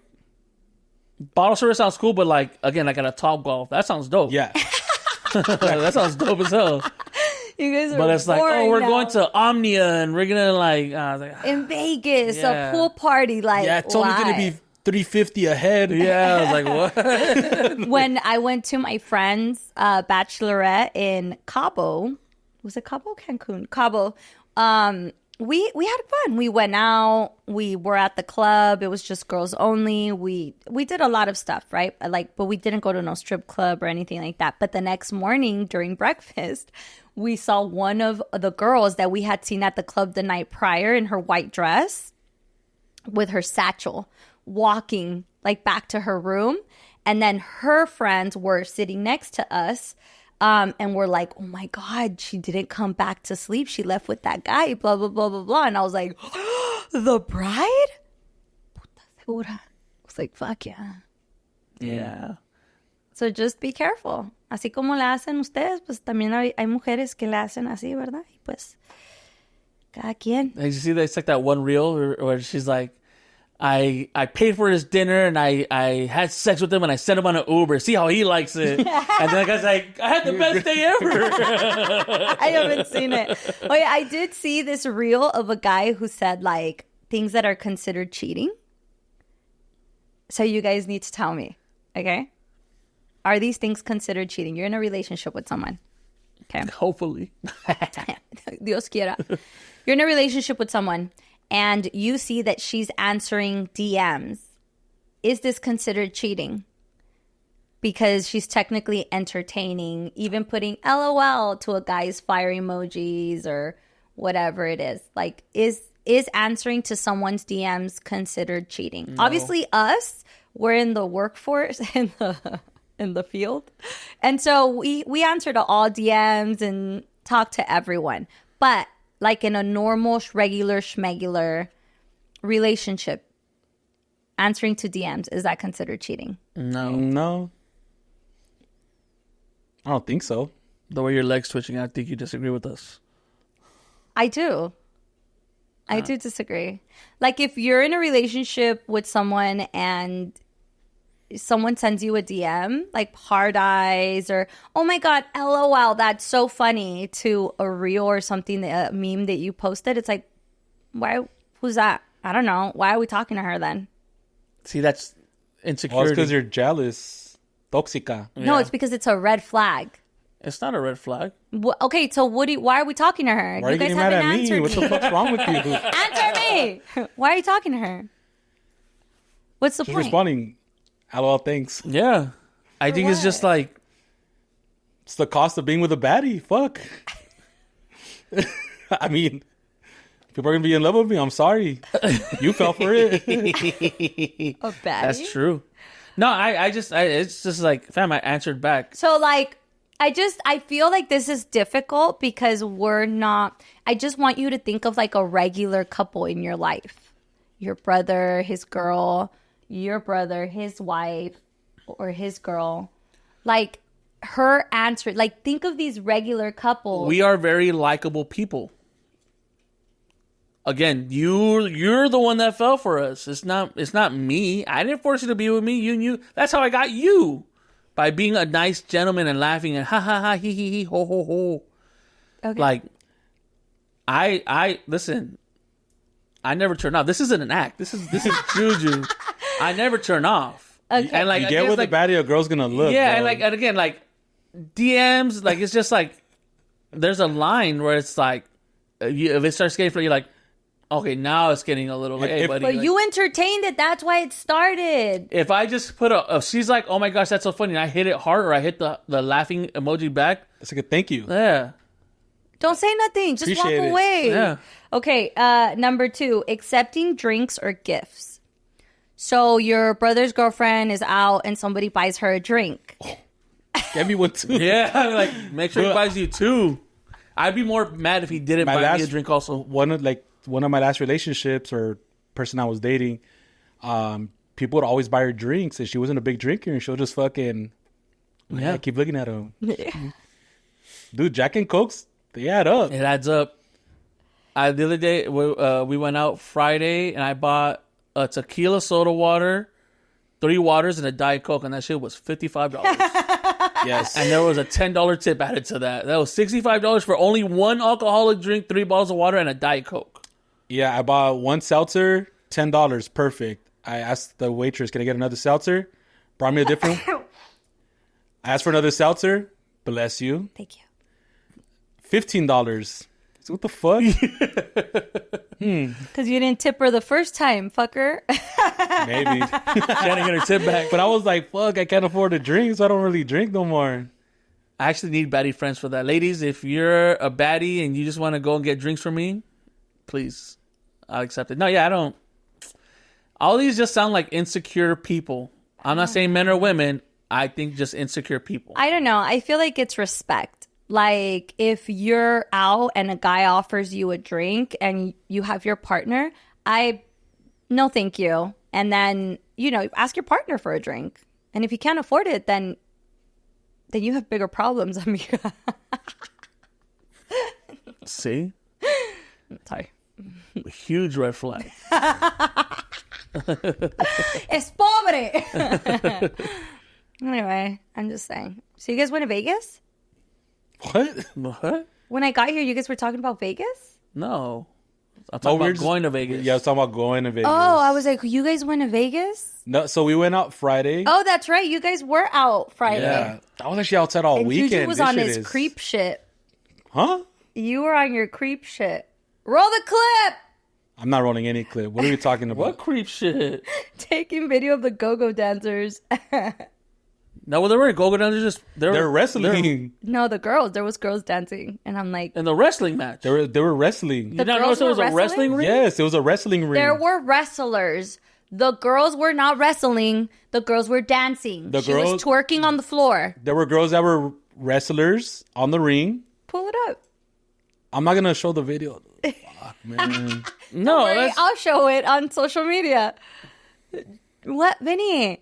Bottle service sounds cool, but like, again, like at a Top Golf, that sounds dope.
Yeah.
That sounds dope as hell.
You guys are
But it's like, oh, we're
now.
going to Omnia and we're gonna like
in Vegas,
Yeah.
a pool party. Like,
Yeah, it's only going to be $350 a head.
yeah. I was like, what?
When I went to my friend's bachelorette in Cabo, was it Cabo, Cancun? Cabo. We had fun. We went out. We were at the club. It was just girls only. We did a lot of stuff, right? But we didn't go to no strip club or anything like that. But the next morning during breakfast, we saw one of the girls that we had seen at the club the night prior in her white dress with her satchel walking like back to her room. And then her friends were sitting next to us. And we're like, oh my God, she didn't come back to sleep. She left with that guy, blah, blah, blah, blah, blah. And I was like, the bride? Puta segura. I was like, fuck yeah.
Yeah.
So just be careful. Así como le hacen ustedes, pues también hay mujeres que le hacen así, ¿verdad? Y pues, cada quien.
Did you see that? It's like that one reel where she's like, I paid for his dinner and I had sex with him and I sent him on an Uber. See how he likes it. And then the guy's like, I had the best day ever.
I haven't seen it. Oh yeah, I did see this reel of a guy who said like things that are considered cheating. So you guys need to tell me, okay? Are these things considered cheating? You're in a relationship with someone. Okay.
Hopefully.
Dios quiera. You're in a relationship with someone and you see that she's answering DMs. Is this considered cheating? Because she's technically entertaining, even putting LOL to a guy's fire emojis or whatever it is. Like, is answering to someone's DMs considered cheating? No. Obviously, we're in the workforce, in the field. And so we answer to all DMs and talk to everyone. But like in a normal, regular, schmegular relationship, answering to DMs, is that considered cheating?
No. I don't think so.
The way your leg's twitching, I think you disagree with us.
I do. I do disagree. Like if you're in a relationship with someone and someone sends you a DM, like hard eyes or, oh my God, LOL, that's so funny, to a reel or something, a meme that you posted, it's like, why? Who's that? I don't know. Why are we talking to her then?
See, that's insecurity.
Well, it's because you're jealous. Toxica.
No, it's because it's a red flag.
It's not a red flag.
Okay, so why are we talking to her?
Why are you getting mad at me? What the fuck's wrong with you?
Answer me! Why are you talking to her? What's the
She's
point?
responding. LOL, thanks.
Yeah. I think it's just like...
It's the cost of being with a baddie. Fuck. I mean, people are going to be in love with me. I'm sorry. You fell for it.
A baddie?
That's true. No, it's just like, fam, I answered back.
So like, I feel like this is difficult because I just want you to think of like a regular couple in your life. Your brother, his girl, your brother, his wife, or his girl. Like her answer, like think of these regular couples.
We are very likable people. Again, you're the one that fell for us. It's not me. I didn't force you to be with me. You knew. That's how I got you. By being a nice gentleman and laughing and ha ha ha he he ho ho ho. Okay. Like I listen. I never turn off. This isn't an act. This is juju. I never turn off.
Okay.
And like
you get with a baddie, a girl's gonna look.
Yeah,
bro.
and again, like DMs, like it's just like there's a line where it's like if it starts getting, you're like, okay, now it's getting a little. Hey, buddy,
but
like,
you entertained it. That's why it started.
If I just put she's like, oh my gosh, that's so funny, and I hit it hard, or I hit the laughing emoji back.
That's like a thank you.
Yeah.
Don't say nothing. Just
Appreciate
walk away.
Yeah.
Okay. Number 2, accepting drinks or gifts. So your brother's girlfriend is out and somebody buys her a drink.
Get me one too.
Yeah. Like make sure he buys you 2. I'd be more mad if he didn't buy me a drink. Also,
one of my last relationships or person I was dating, people would always buy her drinks, and she wasn't a big drinker, and she'll just fucking keep looking at him.
Yeah.
Dude, Jack and Coke's They add up.
It adds up. The other day, we went out Friday, and I bought a tequila soda water, 3 waters, and a Diet Coke, and that shit was $55.
Yes.
And there was a $10 tip added to that. That was $65 for only one alcoholic drink, 3 bottles of water, and a Diet Coke.
Yeah, I bought one seltzer, $10. Perfect. I asked the waitress, can I get another seltzer? Brought me a different one. I asked for another seltzer. Bless you.
Thank you.
$15. So what the fuck?
Because you didn't tip her the first time, fucker.
Maybe.
Trying to get her tip back.
But I was like, fuck, I can't afford to drink, so I don't really drink no more.
I actually need baddie friends for that. Ladies, if you're a baddie and you just want to go and get drinks from me, please, I'll accept it. No, yeah, I don't. All these just sound like insecure people. I'm not saying men or women. I think just insecure people.
I don't know. I feel like it's respect. Like, if you're out and a guy offers you a drink and you have your partner, no thank you. And then, ask your partner for a drink. And if you can't afford it, then you have bigger problems, amiga.
See?
Sorry.
A huge red flag.
Es pobre. Anyway, I'm just saying. So you guys went to Vegas?
What?
What?
When I got here, you guys were talking about Vegas?
No. I'm talking about going to Vegas.
Yeah, I was talking about going to Vegas.
Oh, I was like, you guys went to Vegas?
No, so we went out Friday.
Oh, that's right. You guys were out Friday.
Yeah. I was actually outside all
And
weekend.
Juju was on his creep shit.
Huh?
You were on your creep shit. Roll the clip!
I'm not rolling any clip. What are we talking about?
What creep shit?
Taking video of the go-go dancers.
No, well, they weren't go-go dancers.
They're wrestling.
No, the girls. There was girls dancing. And I'm like...
In the wrestling match.
They were wrestling.
You did not notice it was a wrestling ring?
Yes, it was a wrestling ring.
There were wrestlers. The girls were not wrestling. The girls were dancing. She was twerking on the floor.
There were girls that were wrestlers on the ring.
Pull it up.
I'm not going to show the video. Fuck, man.
No,
Worry, I'll show it on social media. What, Vinny?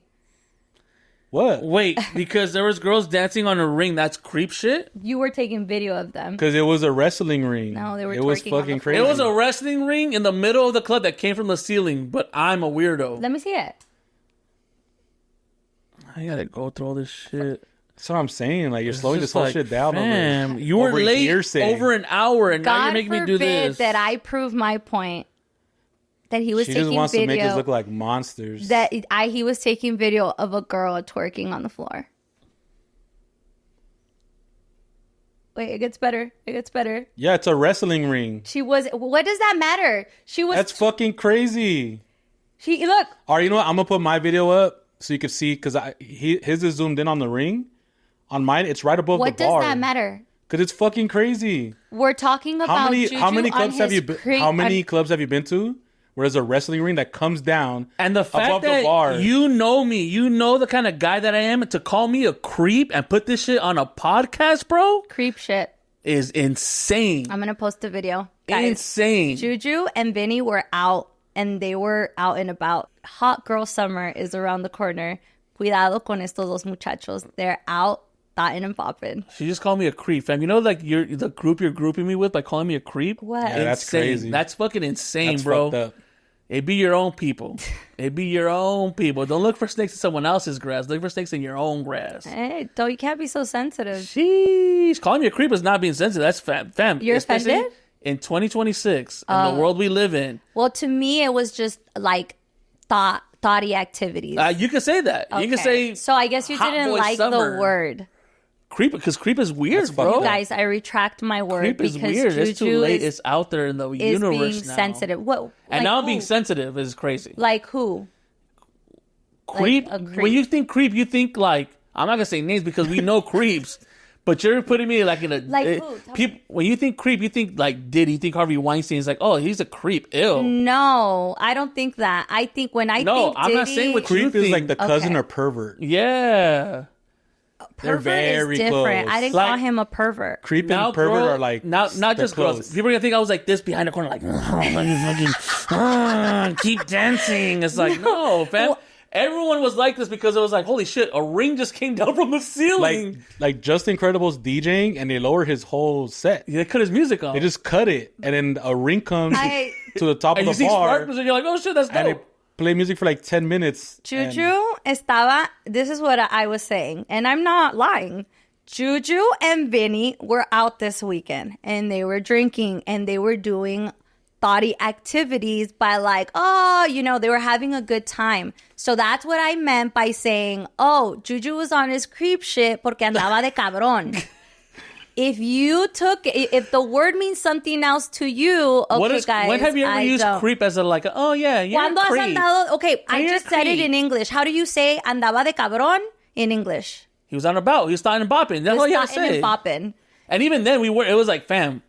What?
Wait, because there was girls dancing on a ring. That's creep shit?
You were taking video of them.
Because it was a wrestling ring.
No, they were
It was
twerking on
fucking
the floor.
crazy.
It was a wrestling ring in the middle of the club that came from the ceiling, but I'm a weirdo.
Let me see it.
I gotta go through all this shit.
That's what I'm saying. Like, you're
It's
slowing
just
this whole
like,
shit down.
Fam, you were
over
late
hearsay.
over an hour, and now
God
you're making me do
forbid
this.
that I prove my point. That he was
She
taking
just wants
video.
to make us look like monsters.
That he was taking video of a girl twerking on the floor. Wait, it gets better. It gets better.
Yeah, it's a wrestling ring.
She was. What does that matter? She was.
That's fucking crazy.
She look.
All right, you know what? I'm gonna put my video up so you can see because his is zoomed in on the ring. On mine, it's right above
What
the bar.
does that matter?
Because it's fucking crazy.
We're talking about
How many
Juju
clubs
on
have you
his
been? How many clubs have you been to where there's a wrestling ring that comes down
And the fact
above
that
the bar?
you know me, you know the kind of guy that I am, and to call me a creep and put this shit on a podcast, bro,
creep shit?
is insane.
I'm gonna post a video, guys.
Insane.
Juju and Vinny were out, and they were out and about. Hot girl summer is around the corner. Cuidado con estos dos muchachos. They're out, thotting and popping.
She just called me a creep, fam. You know, like the group you're grouping me with by calling me a creep.
What?
Yeah, that's
Insane.
crazy.
That's fucking insane,
That's
bro.
fucked up.
It be your own people. It be your own people. Don't look for snakes in someone else's grass. Look for snakes in your own grass.
Hey, you can't be so sensitive.
Sheesh. Calling me a creep is not being sensitive. That's fam.
You're
especially
offended?
In 2026, in the world we live in.
Well, to me, it was just like thoughty activities.
You can say that. You can
Okay.
say
So I guess you
Hot
didn't
boy
like
summer.
the word.
creep, because creep is weird,
That's
bro.
fucked up.
Guys, I retract my word
Creep is
because
weird.
Juju
It's too late.
is
It's out there in the
being
universe now.
sensitive. What?
And now I'm being sensitive is crazy.
Like who?
Creep.
a creep.
When you think creep, you think like, I'm not gonna say names because we know creeps, but you're putting me like in a
Like who? Tell
people. When you think creep, you think like Diddy. You think Harvey Weinstein's like, oh, he's a creep. Ew.
No, I don't think that. I think when I
No,
think
I'm not
Diddy,
saying what you
Creep is like the cousin
Okay.
or pervert.
Yeah.
They're
pervert
very
is different.
close.
I didn't
Like-
call him a pervert.
Creep
Now,
and pervert
bro,
are like
not
they're
just
close.
girls. People are gonna think I was like this behind the corner, like keep dancing. It's like no, fam.
Well-
everyone was like this because it was like, holy shit, a ring just came down from the ceiling.
Like Justin Credible's DJing, and they lower his whole set.
They cut his music off.
They just cut it, and then a ring comes to the top
and
of the
you see
bar,
sparklers, and you're like, oh shit, that's
and they
dope.
play music for like 10 minutes.
Juju estaba, this is what I was saying, and I'm not lying. Juju and Vinny were out this weekend, and they were drinking, and they were doing thoughty activities by like, oh, you know, they were having a good time. So that's what I meant by saying, oh, Juju was on his creep shit porque andaba de cabrón. If the word means something else to you, okay, guys.
When have you ever used creep as a like, oh yeah, you're a creep?
Okay, I just said it in English. How do you say andaba de cabrón in English?
He was on about. He was starting and bopping. That's all you have to say. And even then, it was like, fam,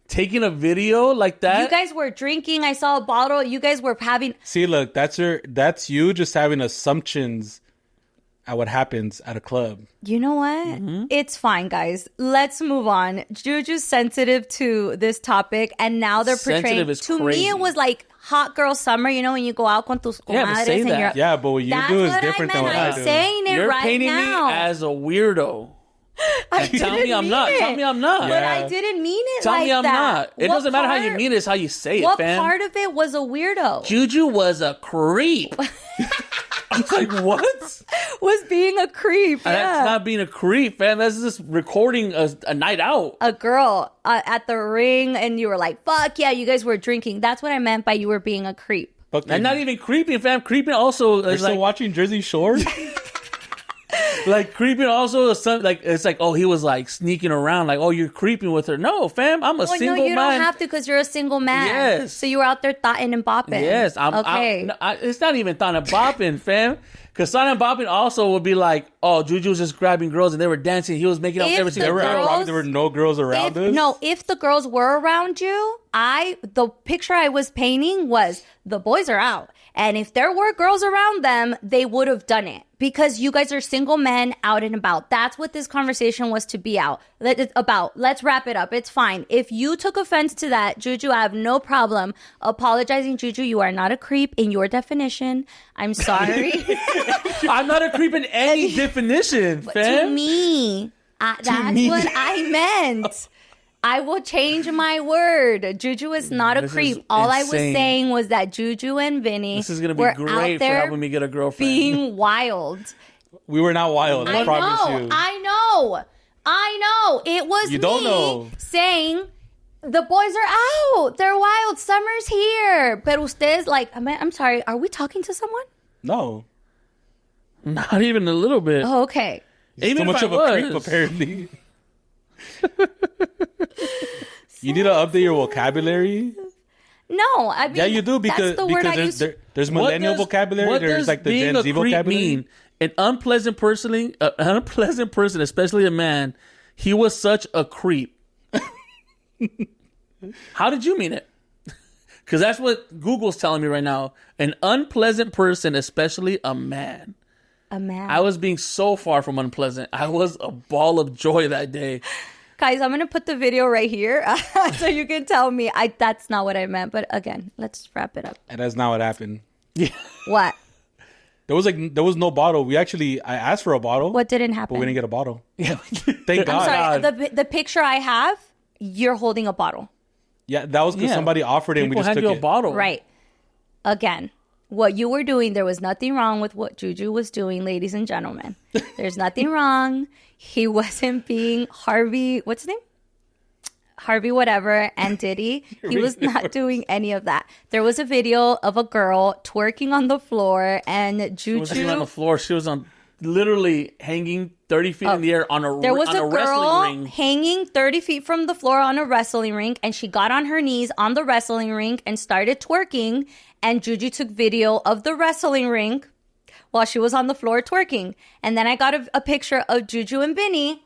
taking a video like that.
You guys were drinking. I saw a bottle. You guys were having.
See, look, that's you just having assumptions at what happens at a club.
You know what? Mm-hmm. It's fine, guys. Let's move on. Juju's sensitive to this topic, and now they're portraying. To me, it was like hot girl summer. You know, when you go out con tus comadres and you're.
Yeah, but what you do is different than what I do.
I'm saying it
you're
right now.
You're painting me as a weirdo. Tell me I'm not. Tell me I'm not.
But I didn't mean it
Tell
like that.
Tell me I'm not. It doesn't matter how you mean it. It's how you say it, fam.
What part of it was a weirdo?
Juju was a creep. I was like, what?
Was being a creep. Yeah.
That's not being a creep, man. That's just recording a night out.
A girl at the ring, and you were like, fuck yeah, you guys were drinking. That's what I meant by you were being a creep.
And not even creeping, fam. Creeping also
is like... still watching Jersey Shore?
Like creeping also like it's like, oh, he was like sneaking around, like, oh, you're creeping with her. No, fam, I'm a single man.
No, you don't have to because you're a single man.
Yes.
So you were out there thotting and bopping.
Yes.
Okay.
It's not even thotting and bopping, fam. Because thotting and bopping also would be like, oh, Juju was just grabbing girls and they were dancing. He was making out every single girl.
There were no girls around us.
No, if the girls were around you, the picture I was painting was the boys are out. And if there were girls around them, they would have done it because you guys are single men out and about. That's what this conversation was to be about. Let's wrap it up. It's fine. If you took offense to that, Juju, I have no problem apologizing. Juju, you are not a creep in your definition. I'm sorry.
I'm not a creep in any definition, fam.
To me, that's what I meant. I will change my word. Juju is not a creep. All I was saying was that Juju and Vinny
this is gonna be great for helping me get a girlfriend.
Being wild.
We were not wild. I promise you.
I know. It was me saying the boys are out. They're wild. Summer's here. But ustedes like, I'm sorry. Are we talking to someone?
No.
Not even a little bit.
Oh, okay.
Even too much of a creep, apparently. You need to update your vocabulary.
No, I mean,
yeah, you do because there's millennial vocabulary. There's like the Gen Z vocabulary. Mean?
An unpleasant person, especially a man. He was such a creep. How did you mean it? Because that's what Google's telling me right now. An unpleasant person, especially a man.
A man.
I was being so far from unpleasant. I was a ball of joy that day.
Guys, I'm going to put the video right here so you can tell me that's not what I meant. But again, let's wrap it up.
And that's not what happened.
Yeah.
What?
There was no bottle. I asked for a bottle.
What didn't happen?
But we didn't get a bottle.
Yeah.
Thank God.
I'm sorry. The picture I have, you're holding a bottle.
Yeah, that was because somebody offered it and we just took it.
A bottle.
Right. Again, what you were doing, there was nothing wrong with what Juju was doing, ladies and gentlemen. There's nothing wrong. He wasn't being Harvey, what's his name? Harvey whatever and Diddy. He was not doing any of that. There was a video of a girl twerking on the floor and Juju.
She wasn't on the floor. She was on literally hanging 30 feet in the air on a wrestling ring.
There was a girl hanging 30 feet from the floor on a wrestling ring, and she got on her knees on the wrestling ring and started twerking, and Juju took video of the wrestling ring while she was on the floor twerking. And then I got a picture of Juju and Vinny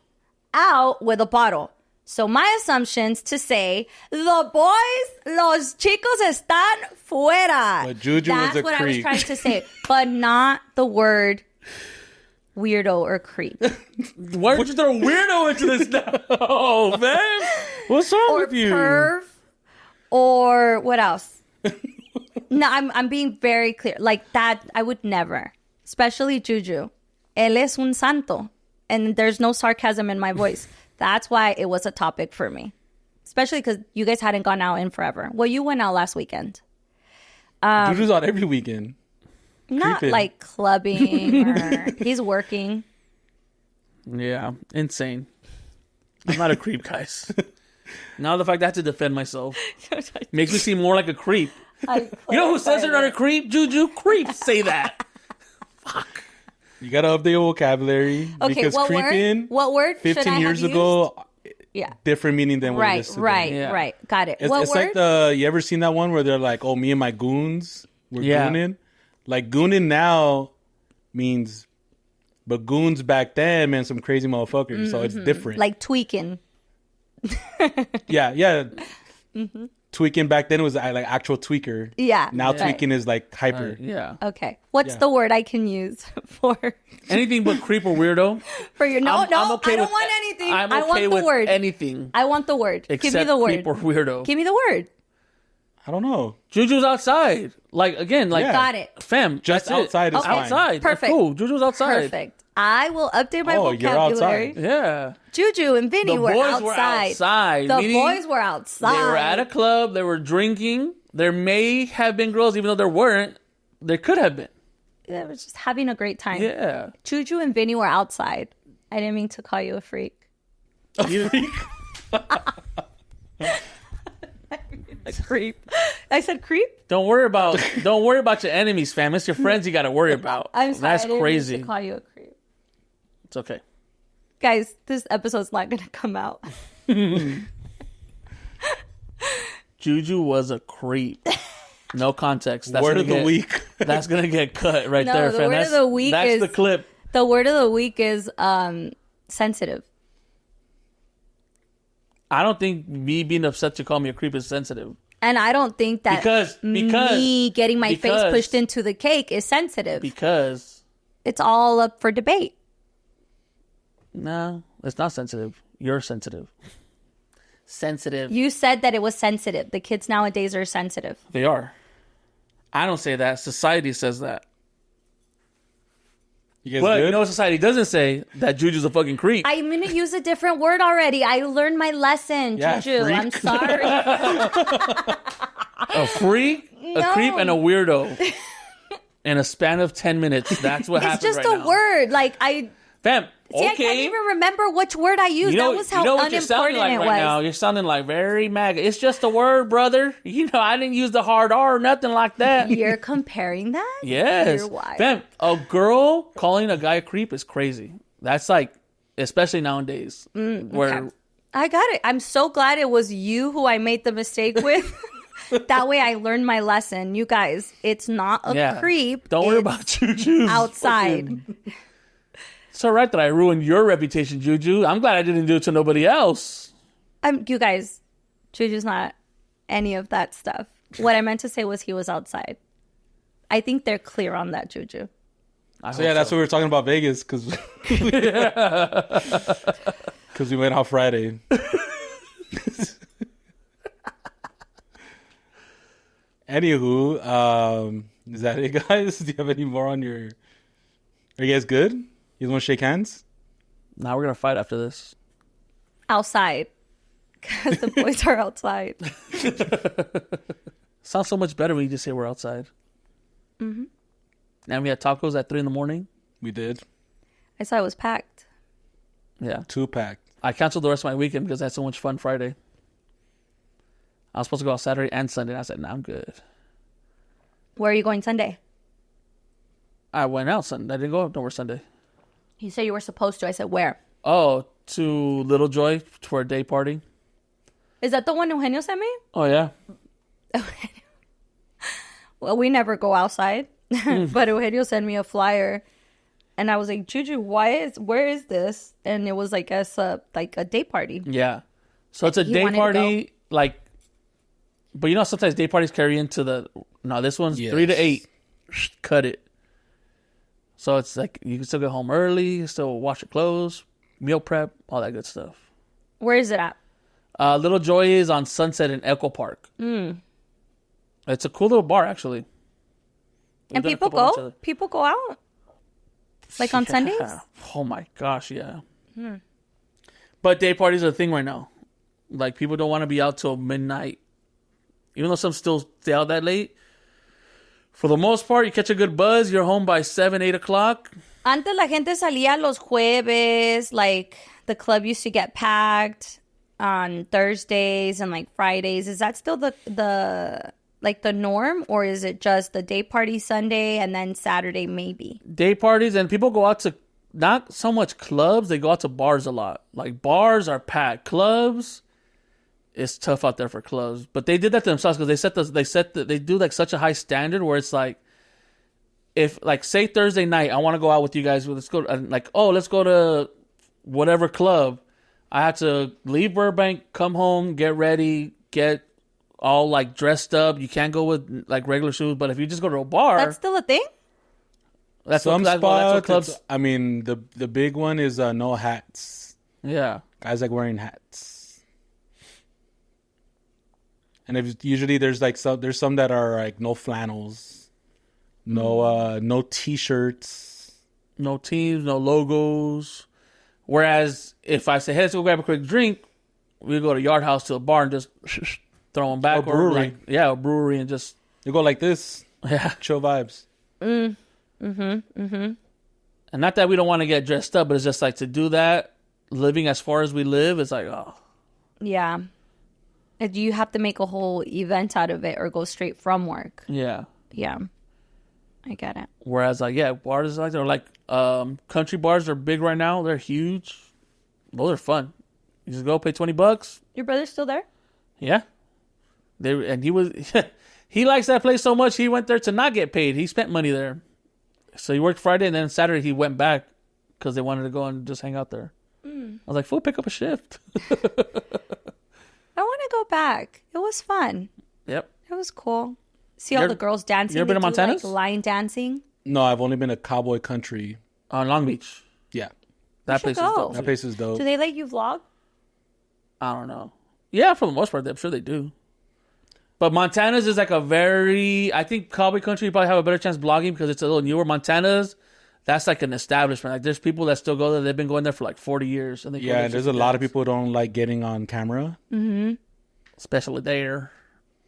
out with a bottle. So my assumptions to say, the boys, los chicos están fuera.
But Juju
That's
was a
what
creep.
I was trying to say, but not the word weirdo or creep.
Why would you throw weirdo into this now? Oh, man. What's wrong with you?
Perv, or what else? No, I'm being very clear. Like that, I would never. Especially Juju. Él es un santo. And there's no sarcasm in my voice. That's why it was a topic for me. Especially because you guys hadn't gone out in forever. Well, you went out last weekend.
Juju's out every weekend.
Not
Creeping.
like clubbing or he's working.
Yeah, insane. I'm not a creep, guys. Now the fact that I have to defend myself makes me seem more like a creep. You know who says they're not a creep? Juju. Creeps say that. Fuck.
You gotta update your vocabulary.
Okay,
because
what
creeping,
word? What word
15
should I
years
have
ago,
yeah.
different meaning than what it is today.
Right. Got it.
It's,
What
it's
word?
like you ever seen that one where they're like, oh, me and my goons, we're gooning? Like, gooning now means, but goons back then meant some crazy motherfuckers, so it's different.
Like tweaking.
Yeah. Tweaking back then was like actual tweaker.
Yeah.
Now
right.
tweaking is like hyper.
Yeah.
Okay. What's
Yeah.
the word I can use for
Anything but creep or weirdo.
your no?
I'm okay
I don't
with-
want anything.
I'm
I
okay
want the
with
word.
anything
I want the word. Give me
except
the word.
creep or weirdo.
Give me the word.
I don't know.
Juju's outside. Like, again, like,
Yeah.
Got it.
fam,
Just
that's it.
outside is
Okay.
fine.
Outside.
Perfect.
That's cool. Juju's outside.
Perfect. I will update my
Oh, you're
vocabulary.
outside.
Yeah.
Juju and Vinny
The
were
boys
outside.
were outside.
The
meaning
boys were outside.
They were at a club. They were drinking. There may have been girls, even though there weren't. There could have been.
They were just having a great time.
Yeah.
Juju and Vinny were outside. I didn't mean to call you a freak. A creep. I said creep?
Don't worry about your enemies, fam. It's your friends you got to worry about.
I'm sorry.
That's
I didn't
crazy.
mean to call you a creep.
It's okay.
Guys, this episode's not going to come out.
Juju was a creep. No context. That's
Word
gonna
of the
get-
week.
That's gonna get cut right
No,
there,
the
fam.
word of the week
that's
is-
the clip.
The word of the week is sensitive.
I don't think me being upset to call me a creep is sensitive.
And I don't think that
Because
me getting my face
because-
pushed into the cake is sensitive.
Because
It's all up for debate.
no, it's not sensitive. You're sensitive. Sensitive.
You said that it was sensitive. The kids nowadays are sensitive.
They are. I don't say that. Society says that.
You guys
But
good?
you know what society doesn't say? That Juju's a fucking creep.
I'm going to use a different word already. I learned my lesson,
Yeah,
Juju.
freak.
I'm sorry.
A freak, a
No.
creep, and a weirdo. In a span of 10 minutes. That's what
It's
happened
just
right
a
now.
word. Like,
Fam,
See, I can't
okay.
even remember which word I used. That was how
what you're sounding
unimportant
like
it
right
was.
now. You're sounding like very MAGA. It's just a word, brother. You know, I didn't use the hard R or nothing like that.
You're comparing that?
Yes.
You're wild.
Fam, a girl calling a guy a creep is crazy. That's like, especially nowadays. Where
Okay. I got it. I'm so glad it was you who I made the mistake with. That way I learned my lesson. You guys, it's not a creep.
Don't worry
It's
about Juju.
outside.
It's all right that I ruined your reputation, Juju. I'm glad I didn't do it to nobody else.
You guys, Juju's not any of that stuff. What I meant to say was he was outside. I think they're clear on that, Juju.
So yeah, that's what we were talking about Vegas because we went out Friday. Anywho, is that it, guys? Do you have any more on your? Are you guys good? You guys want to shake hands?
Now we're gonna fight after this.
Outside. Because the boys are outside.
Sounds so much better when you just say we're outside. Mm-hmm. And we had tacos at 3 a.m.
We did.
I saw it was packed.
Yeah.
2-pack.
I canceled the rest of my weekend because I had so much fun Friday. I was supposed to go out Saturday and Sunday, and I said, "No, I'm good."
Where are you going Sunday?
I went out Sunday. I didn't go nowhere Sunday.
You said you were supposed to. I said, where?
Oh, to Little Joy for a day party.
Is that the one Eugenio sent me?
Oh, yeah.
Well, we never go outside. But Eugenio sent me a flyer. And I was like, Juju, where is this? And it was like a day party.
Yeah. So it's a
He
day
wanted to
party, like, but you know, sometimes day parties carry into this one's
Yes.
3 to 8. Cut it. So it's like, you can still get home early, you still wash your clothes, meal prep, all that good stuff.
Where is it at?
Little Joy is on Sunset in Echo Park. And It's a cool little bar, actually.
And people go? People go out? Like on Sundays?
Oh my gosh, yeah. But day parties are a thing right now. Like, people don't want to be out till midnight. Even though some still stay out that late. For the most part, you catch a good buzz. You're home by 7, 8 o'clock.
Antes la gente salía los jueves. Like, the club used to get packed on Thursdays and, like, Fridays. Is that still the norm? Or is it just the day party Sunday and then Saturday maybe?
Day parties, and people go out to not so much clubs. They go out to bars a lot. Like, bars are packed. Clubs, it's tough out there for clubs. But they did that to themselves because they do like such a high standard where it's like, if like say Thursday night, I want to go out with you guys. Let's go. Like, oh, let's go to whatever club. I have to leave Burbank, come home, get ready, get all like dressed up. You can't go with like regular shoes. But if you just go to a bar,
that's still a thing.
That's
some
what,
spots.
clubs.
I mean, the big one is no hats.
Yeah,
guys like wearing hats. And usually there's some that are like no flannels, no t-shirts,
no teams, no logos. Whereas if I say, hey, let's go grab a quick drink, we go to Yard House to a bar and just throw them back.
A brewery.
Or like, a brewery and just...
You go like this.
Yeah.
Chill vibes.
And not that we don't want to get dressed up, but it's just like to do that, living as far as we live, it's like, oh.
Yeah. Do you have to make a whole event out of it or go straight from work?
Yeah.
Yeah. I get it.
Whereas, like, yeah, bars like they're like country bars are big right now. They're huge. Those are fun. You just go pay $20.
Your brother's still there?
Yeah. He likes that place so much he went there to not get paid. He spent money there. So he worked Friday and then Saturday he went back because they wanted to go and just hang out there. I was like, fool, pick up a shift.
I want to go back. It was fun.
Yep.
It was cool. See all the girls dancing.
You ever been to Montana's?
Like line dancing?
No, I've only been to Cowboy Country.
On Long Beach.
Yeah.
That place is dope.
That place is dope.
Do they let you vlog?
I don't know. Yeah, for the most part, I'm sure they do. But Montana's is like I think Cowboy Country you probably have a better chance blogging because it's a little newer. Montana's, that's like an establishment. Like there's people that still go there. They've been going there for like 40 years. And
there's a lot of people who don't like getting on camera.
Mm-hmm.
Especially there.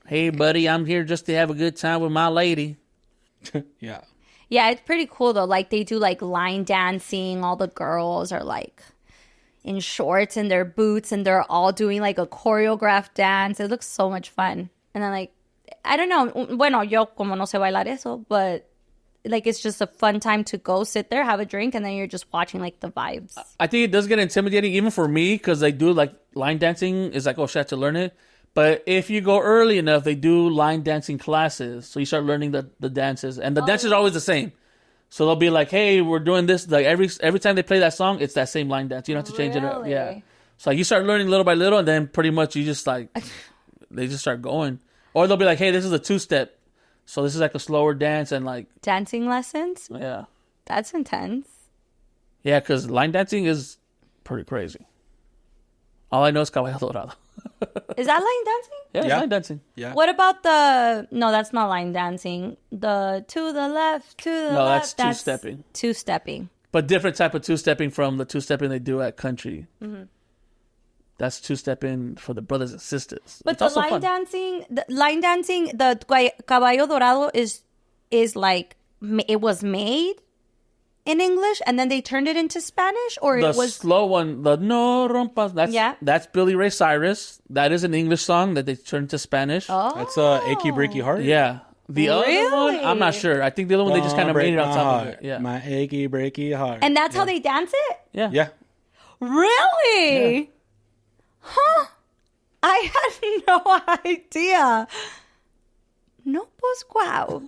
Hey, buddy, I'm here just to have a good time with my lady.
Yeah.
Yeah, it's pretty cool though. Like they do like line dancing. All the girls are like in shorts and their boots and they're all doing like a choreographed dance. It looks so much fun. And then like, I don't know. Bueno, yo como no sé bailar eso, but like it's just a fun time to go sit there, have a drink, and then you're just watching like the vibes.
I think it does get intimidating even for me because they do like line dancing is like, oh shit, I have to learn it. But if you go early enough, they do line dancing classes. So you start learning the dances. And the dances are always the same. So they'll be like, hey, we're doing this. Like every time they play that song, it's that same line dance. You don't have to change it up. Yeah. So like, you start learning little by little, and then pretty much you just like, they just start going. Or they'll be like, hey, this is a 2-step. So this is like a slower dance and like...
Dancing lessons?
Yeah.
That's intense.
Yeah, because line dancing is pretty crazy. All I know is Caballo Dorado.
Is that line dancing?
Yeah, it's line dancing.
Yeah.
What about the... No, that's not line dancing. The to the left, to the left.
No, that's two-stepping.
Two-stepping.
But different type of two-stepping from the two-stepping they do at country.
Mm-hmm.
That's two-stepping for the brothers and sisters.
But the line dancing, the Caballo Dorado is like, it was made in English and then they turned it into Spanish, or
the
it was...
slow one, the no rompas, that's Billy Ray Cyrus. That is an English song that they turned to Spanish.
Oh.
That's Achy Breaky Heart?
Yeah. The other one, I'm not sure. I think the other one, they just kind of made it on top of it. Yeah.
My achy breaky heart.
And that's how they dance it?
Yeah.
Yeah.
Really?
Yeah.
Huh? I had no idea. No, pues wow.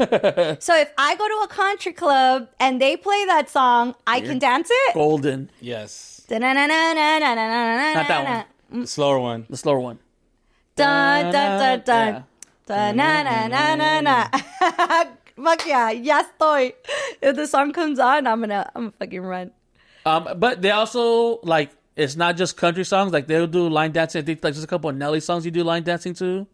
So if I go to a country club and they play that song, I can dance it?
Golden.
Yes.
Not
Not that one.
The slower one.
The slower one.
Dun, dun, dun, dun.
Yeah.
Dun, na, na, na, na, na. Fuck yeah, ya estoy. If the song comes on, I'm gonna fucking run.
But they also, like, it's not just country songs. Like, they'll do line dancing. I think, like, just a couple of Nelly songs you do line dancing to.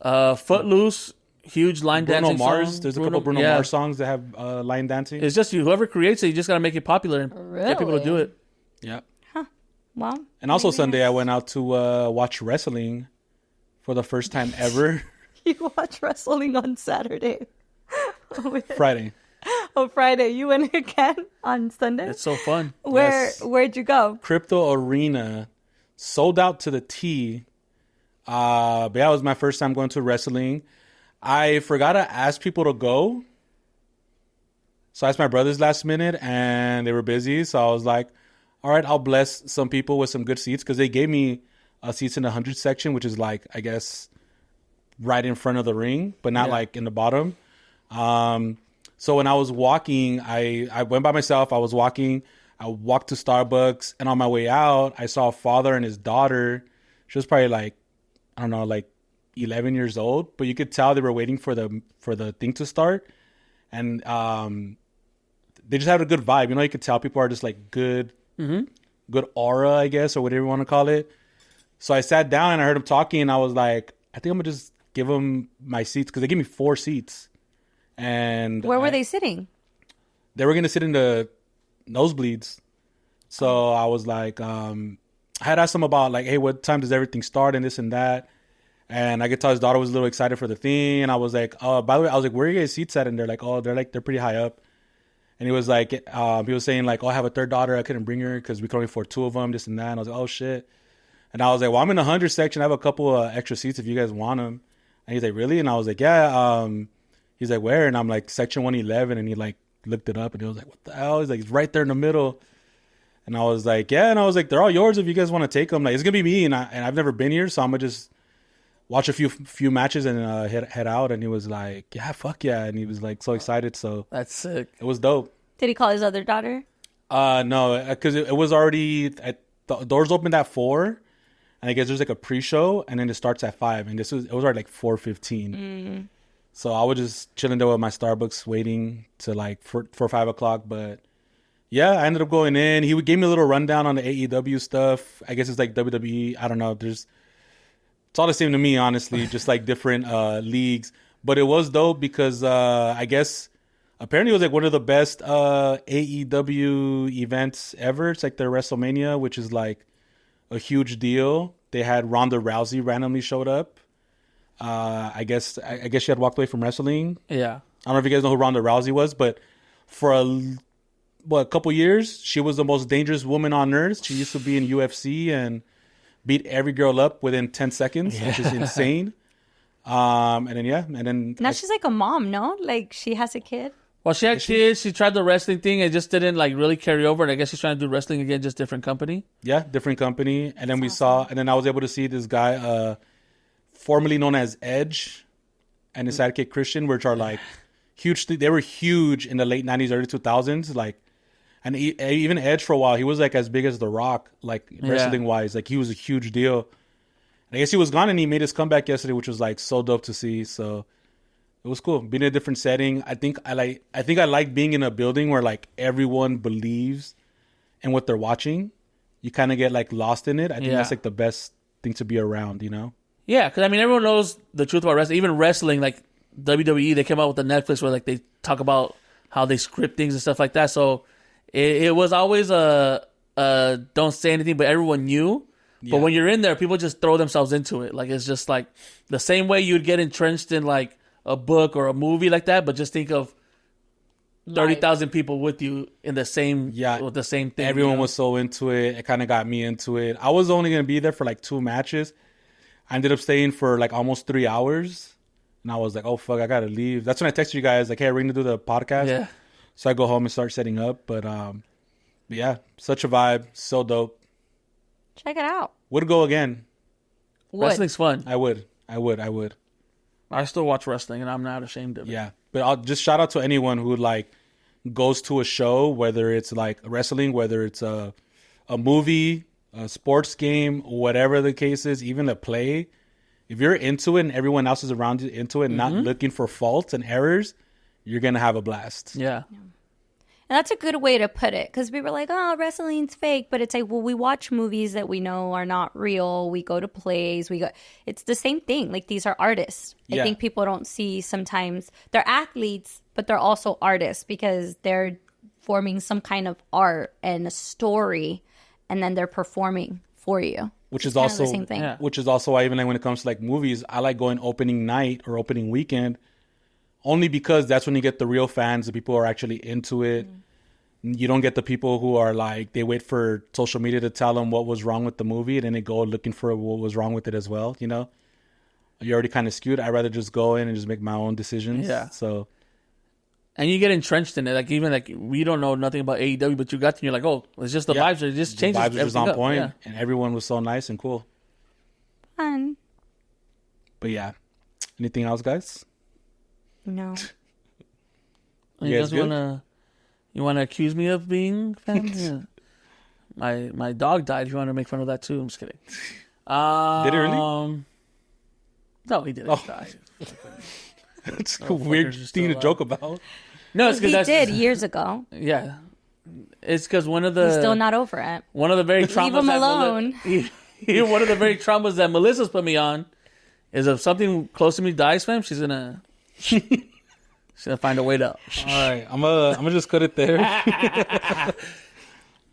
Footloose, huge line
Bruno
dancing
Mars.
song.
There's a couple Bruno Mars songs that have line dancing.
It's just whoever creates it, you just got to make it popular and get people to do it.
Yeah.
Well,
and also Sunday, I went out to watch wrestling for the first time ever.
You watch wrestling on Saturday.
Friday.
Oh, Friday. You went again on Sunday?
It's so fun.
Where'd you go?
Crypto Arena. Sold out to the T. But yeah, it was my first time going to wrestling. I forgot to ask people to go. So I asked my brothers last minute and they were busy. So I was like, all right, I'll bless some people with some good seats, because they gave me seats in the 100 section, which is like, I guess, right in front of the ring, but not like in the bottom. So when I was walking, I went by myself. I was walking. I walked to Starbucks, and on my way out, I saw a father and his daughter. She was probably like, I don't know, like 11 years old, but you could tell they were waiting for the thing to start. And they just had a good vibe. You know, you could tell people are just like good aura, I guess, or whatever you want to call it. So I sat down and I heard them talking, and I was like, I think I'm going to just give them my seats, because they gave me 4 seats. And
where were they sitting?
They were going to sit in the nosebleeds. So I was like, I had asked them about like, hey, what time does everything start and this and that. And I could tell his daughter was a little excited for the thing. And I was like, oh, by the way, I was like, where are you guys seats at? And they're like, oh, they're pretty high up. And he was like, he was saying like, oh, I have a third daughter. I couldn't bring her because we could only afford 2 of them, this and that. And I was like, oh shit. And I was like, well, I'm in the 100 section. I have a couple extra seats if you guys want them. And he's like, really? And I was like, yeah. He's like, where? And I'm like, section 111. And he like looked it up, and he was like, what the hell? He's like, it's right there in the middle. And I was like, yeah. And I was like, they're all yours if you guys want to take them. Like, it's gonna be me, and I've never been here, so I'm gonna just watch a few matches and head out. And he was like, yeah, fuck yeah. And he was like so excited. So
That's sick.
it was dope.
Did he call his other daughter?
No, because it was already the doors opened at 4, and I guess there's like a pre-show, and then it starts at 5, and it was already like 4:15. So I was just chilling there with my Starbucks, waiting to like for 5 o'clock. But yeah, I ended up going in. He gave me a little rundown on the AEW stuff. I guess it's like WWE. I don't know. It's all the same to me, honestly, just like different leagues. But it was dope because I guess apparently it was like one of the best AEW events ever. It's like their WrestleMania, which is like a huge deal. They had Ronda Rousey randomly showed up. I guess she had walked away from wrestling.
Yeah.
I don't know if you guys know who Ronda Rousey was, but for a couple years, she was the most dangerous woman on earth. She used to be in UFC and beat every girl up within 10 seconds, which is insane. And then
Now she's like a mom, no? Like she has a kid.
Well, she had kids. She tried the wrestling thing. It just didn't like really carry over. And I guess she's trying to do wrestling again, just different company.
Yeah, different company. And then then I was able to see this guy, formerly known as Edge, and his sidekick Christian, which are like huge. They were huge in the late 90s, early 2000s. Like, and even Edge for a while, he was like as big as The Rock, like wrestling wise. Like he was a huge deal. And I guess he was gone, and he made his comeback yesterday, which was like so dope to see. So it was cool being in a different setting. I think I like being in a building where like everyone believes in what they're watching. You kind of get like lost in it. I think that's like the best thing to be around, you know?
Yeah, because I mean, everyone knows the truth about wrestling. Even wrestling, like WWE, they came out with the Netflix where like they talk about how they script things and stuff like that. So it was always a don't say anything, but everyone knew. Yeah. But when you're in there, people just throw themselves into it. Like it's just like the same way you'd get entrenched in like a book or a movie like that. But just think of 30,000 people with you in the same with the same thing.
Everyone was so into it. It kind of got me into it. I was only gonna be there for like 2 matches. I ended up staying for like almost 3 hours. And I was like, oh, fuck, I got to leave. That's when I texted you guys, like, hey, we're going to do the podcast. Yeah. So I go home and start setting up. But yeah, such a vibe. So dope.
Check it out.
Would go again.
Wrestling's fun.
I would.
I still watch wrestling, and I'm not ashamed of it.
Yeah. But I'll just shout out to anyone who, like, goes to a show, whether it's, like, wrestling, whether it's a movie, a sports game, whatever the case is, even a play. If you're into it and everyone else is around you into it, not looking for faults and errors, you're going to have a blast.
Yeah.
And that's a good way to put it, because we were like, oh, wrestling's fake. But it's like, well, we watch movies that we know are not real. We go to plays. It's the same thing. Like, these are artists. I think people don't see sometimes. They're athletes, but they're also artists because they're forming some kind of art and a story, and then they're performing for you.
Which is also
the same thing.
Yeah.
Which is also why even like when it comes to like movies, I like going opening night or opening weekend, only because that's when you get the real fans, the people who are actually into it. You don't get the people who are like, they wait for social media to tell them what was wrong with the movie, and then they go looking for what was wrong with it as well. You know, you're already kind of skewed. I'd rather just go in and just make my own decisions.
Yeah.
So.
And you get entrenched in it. Like, even like, we don't know nothing about AEW, but you got to, you're like, oh, it's just the vibes are just changing.
The vibes are just on point,
yeah.
and everyone was so nice and cool.
Fun.
But yeah, anything else, guys?
No.
You
guys
guys wanna accuse me of being fans? Yeah. My dog died. You want to make fun of that too? I'm just kidding.
Did it really?
No, he didn't die.
It's a weird thing to joke about.
No, it's
He
because
did years ago.
Yeah, it's because one of the
He's still not over it.
one of the very traumas
Leave him alone.
One of the very traumas that Melissa's put me on is if something close to me dies, fam, she's gonna find a way to.
All right, I'm gonna just cut it there.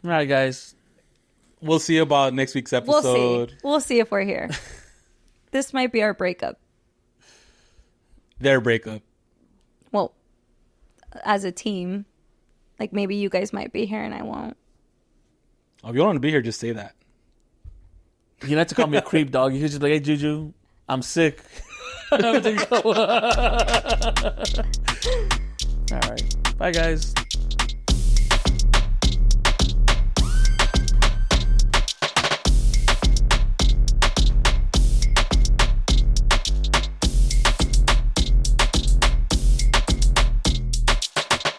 All right, guys.
We'll see about next week's episode.
We'll see if we're here. This might be our breakup.
Their breakup.
Well, as a team, like maybe you guys might be here and I won't.
Oh, if you don't want to be here, just say that.
You don't have to call me a creep, dog. You could just be like, hey, Juju, I'm sick. All right. Bye, guys.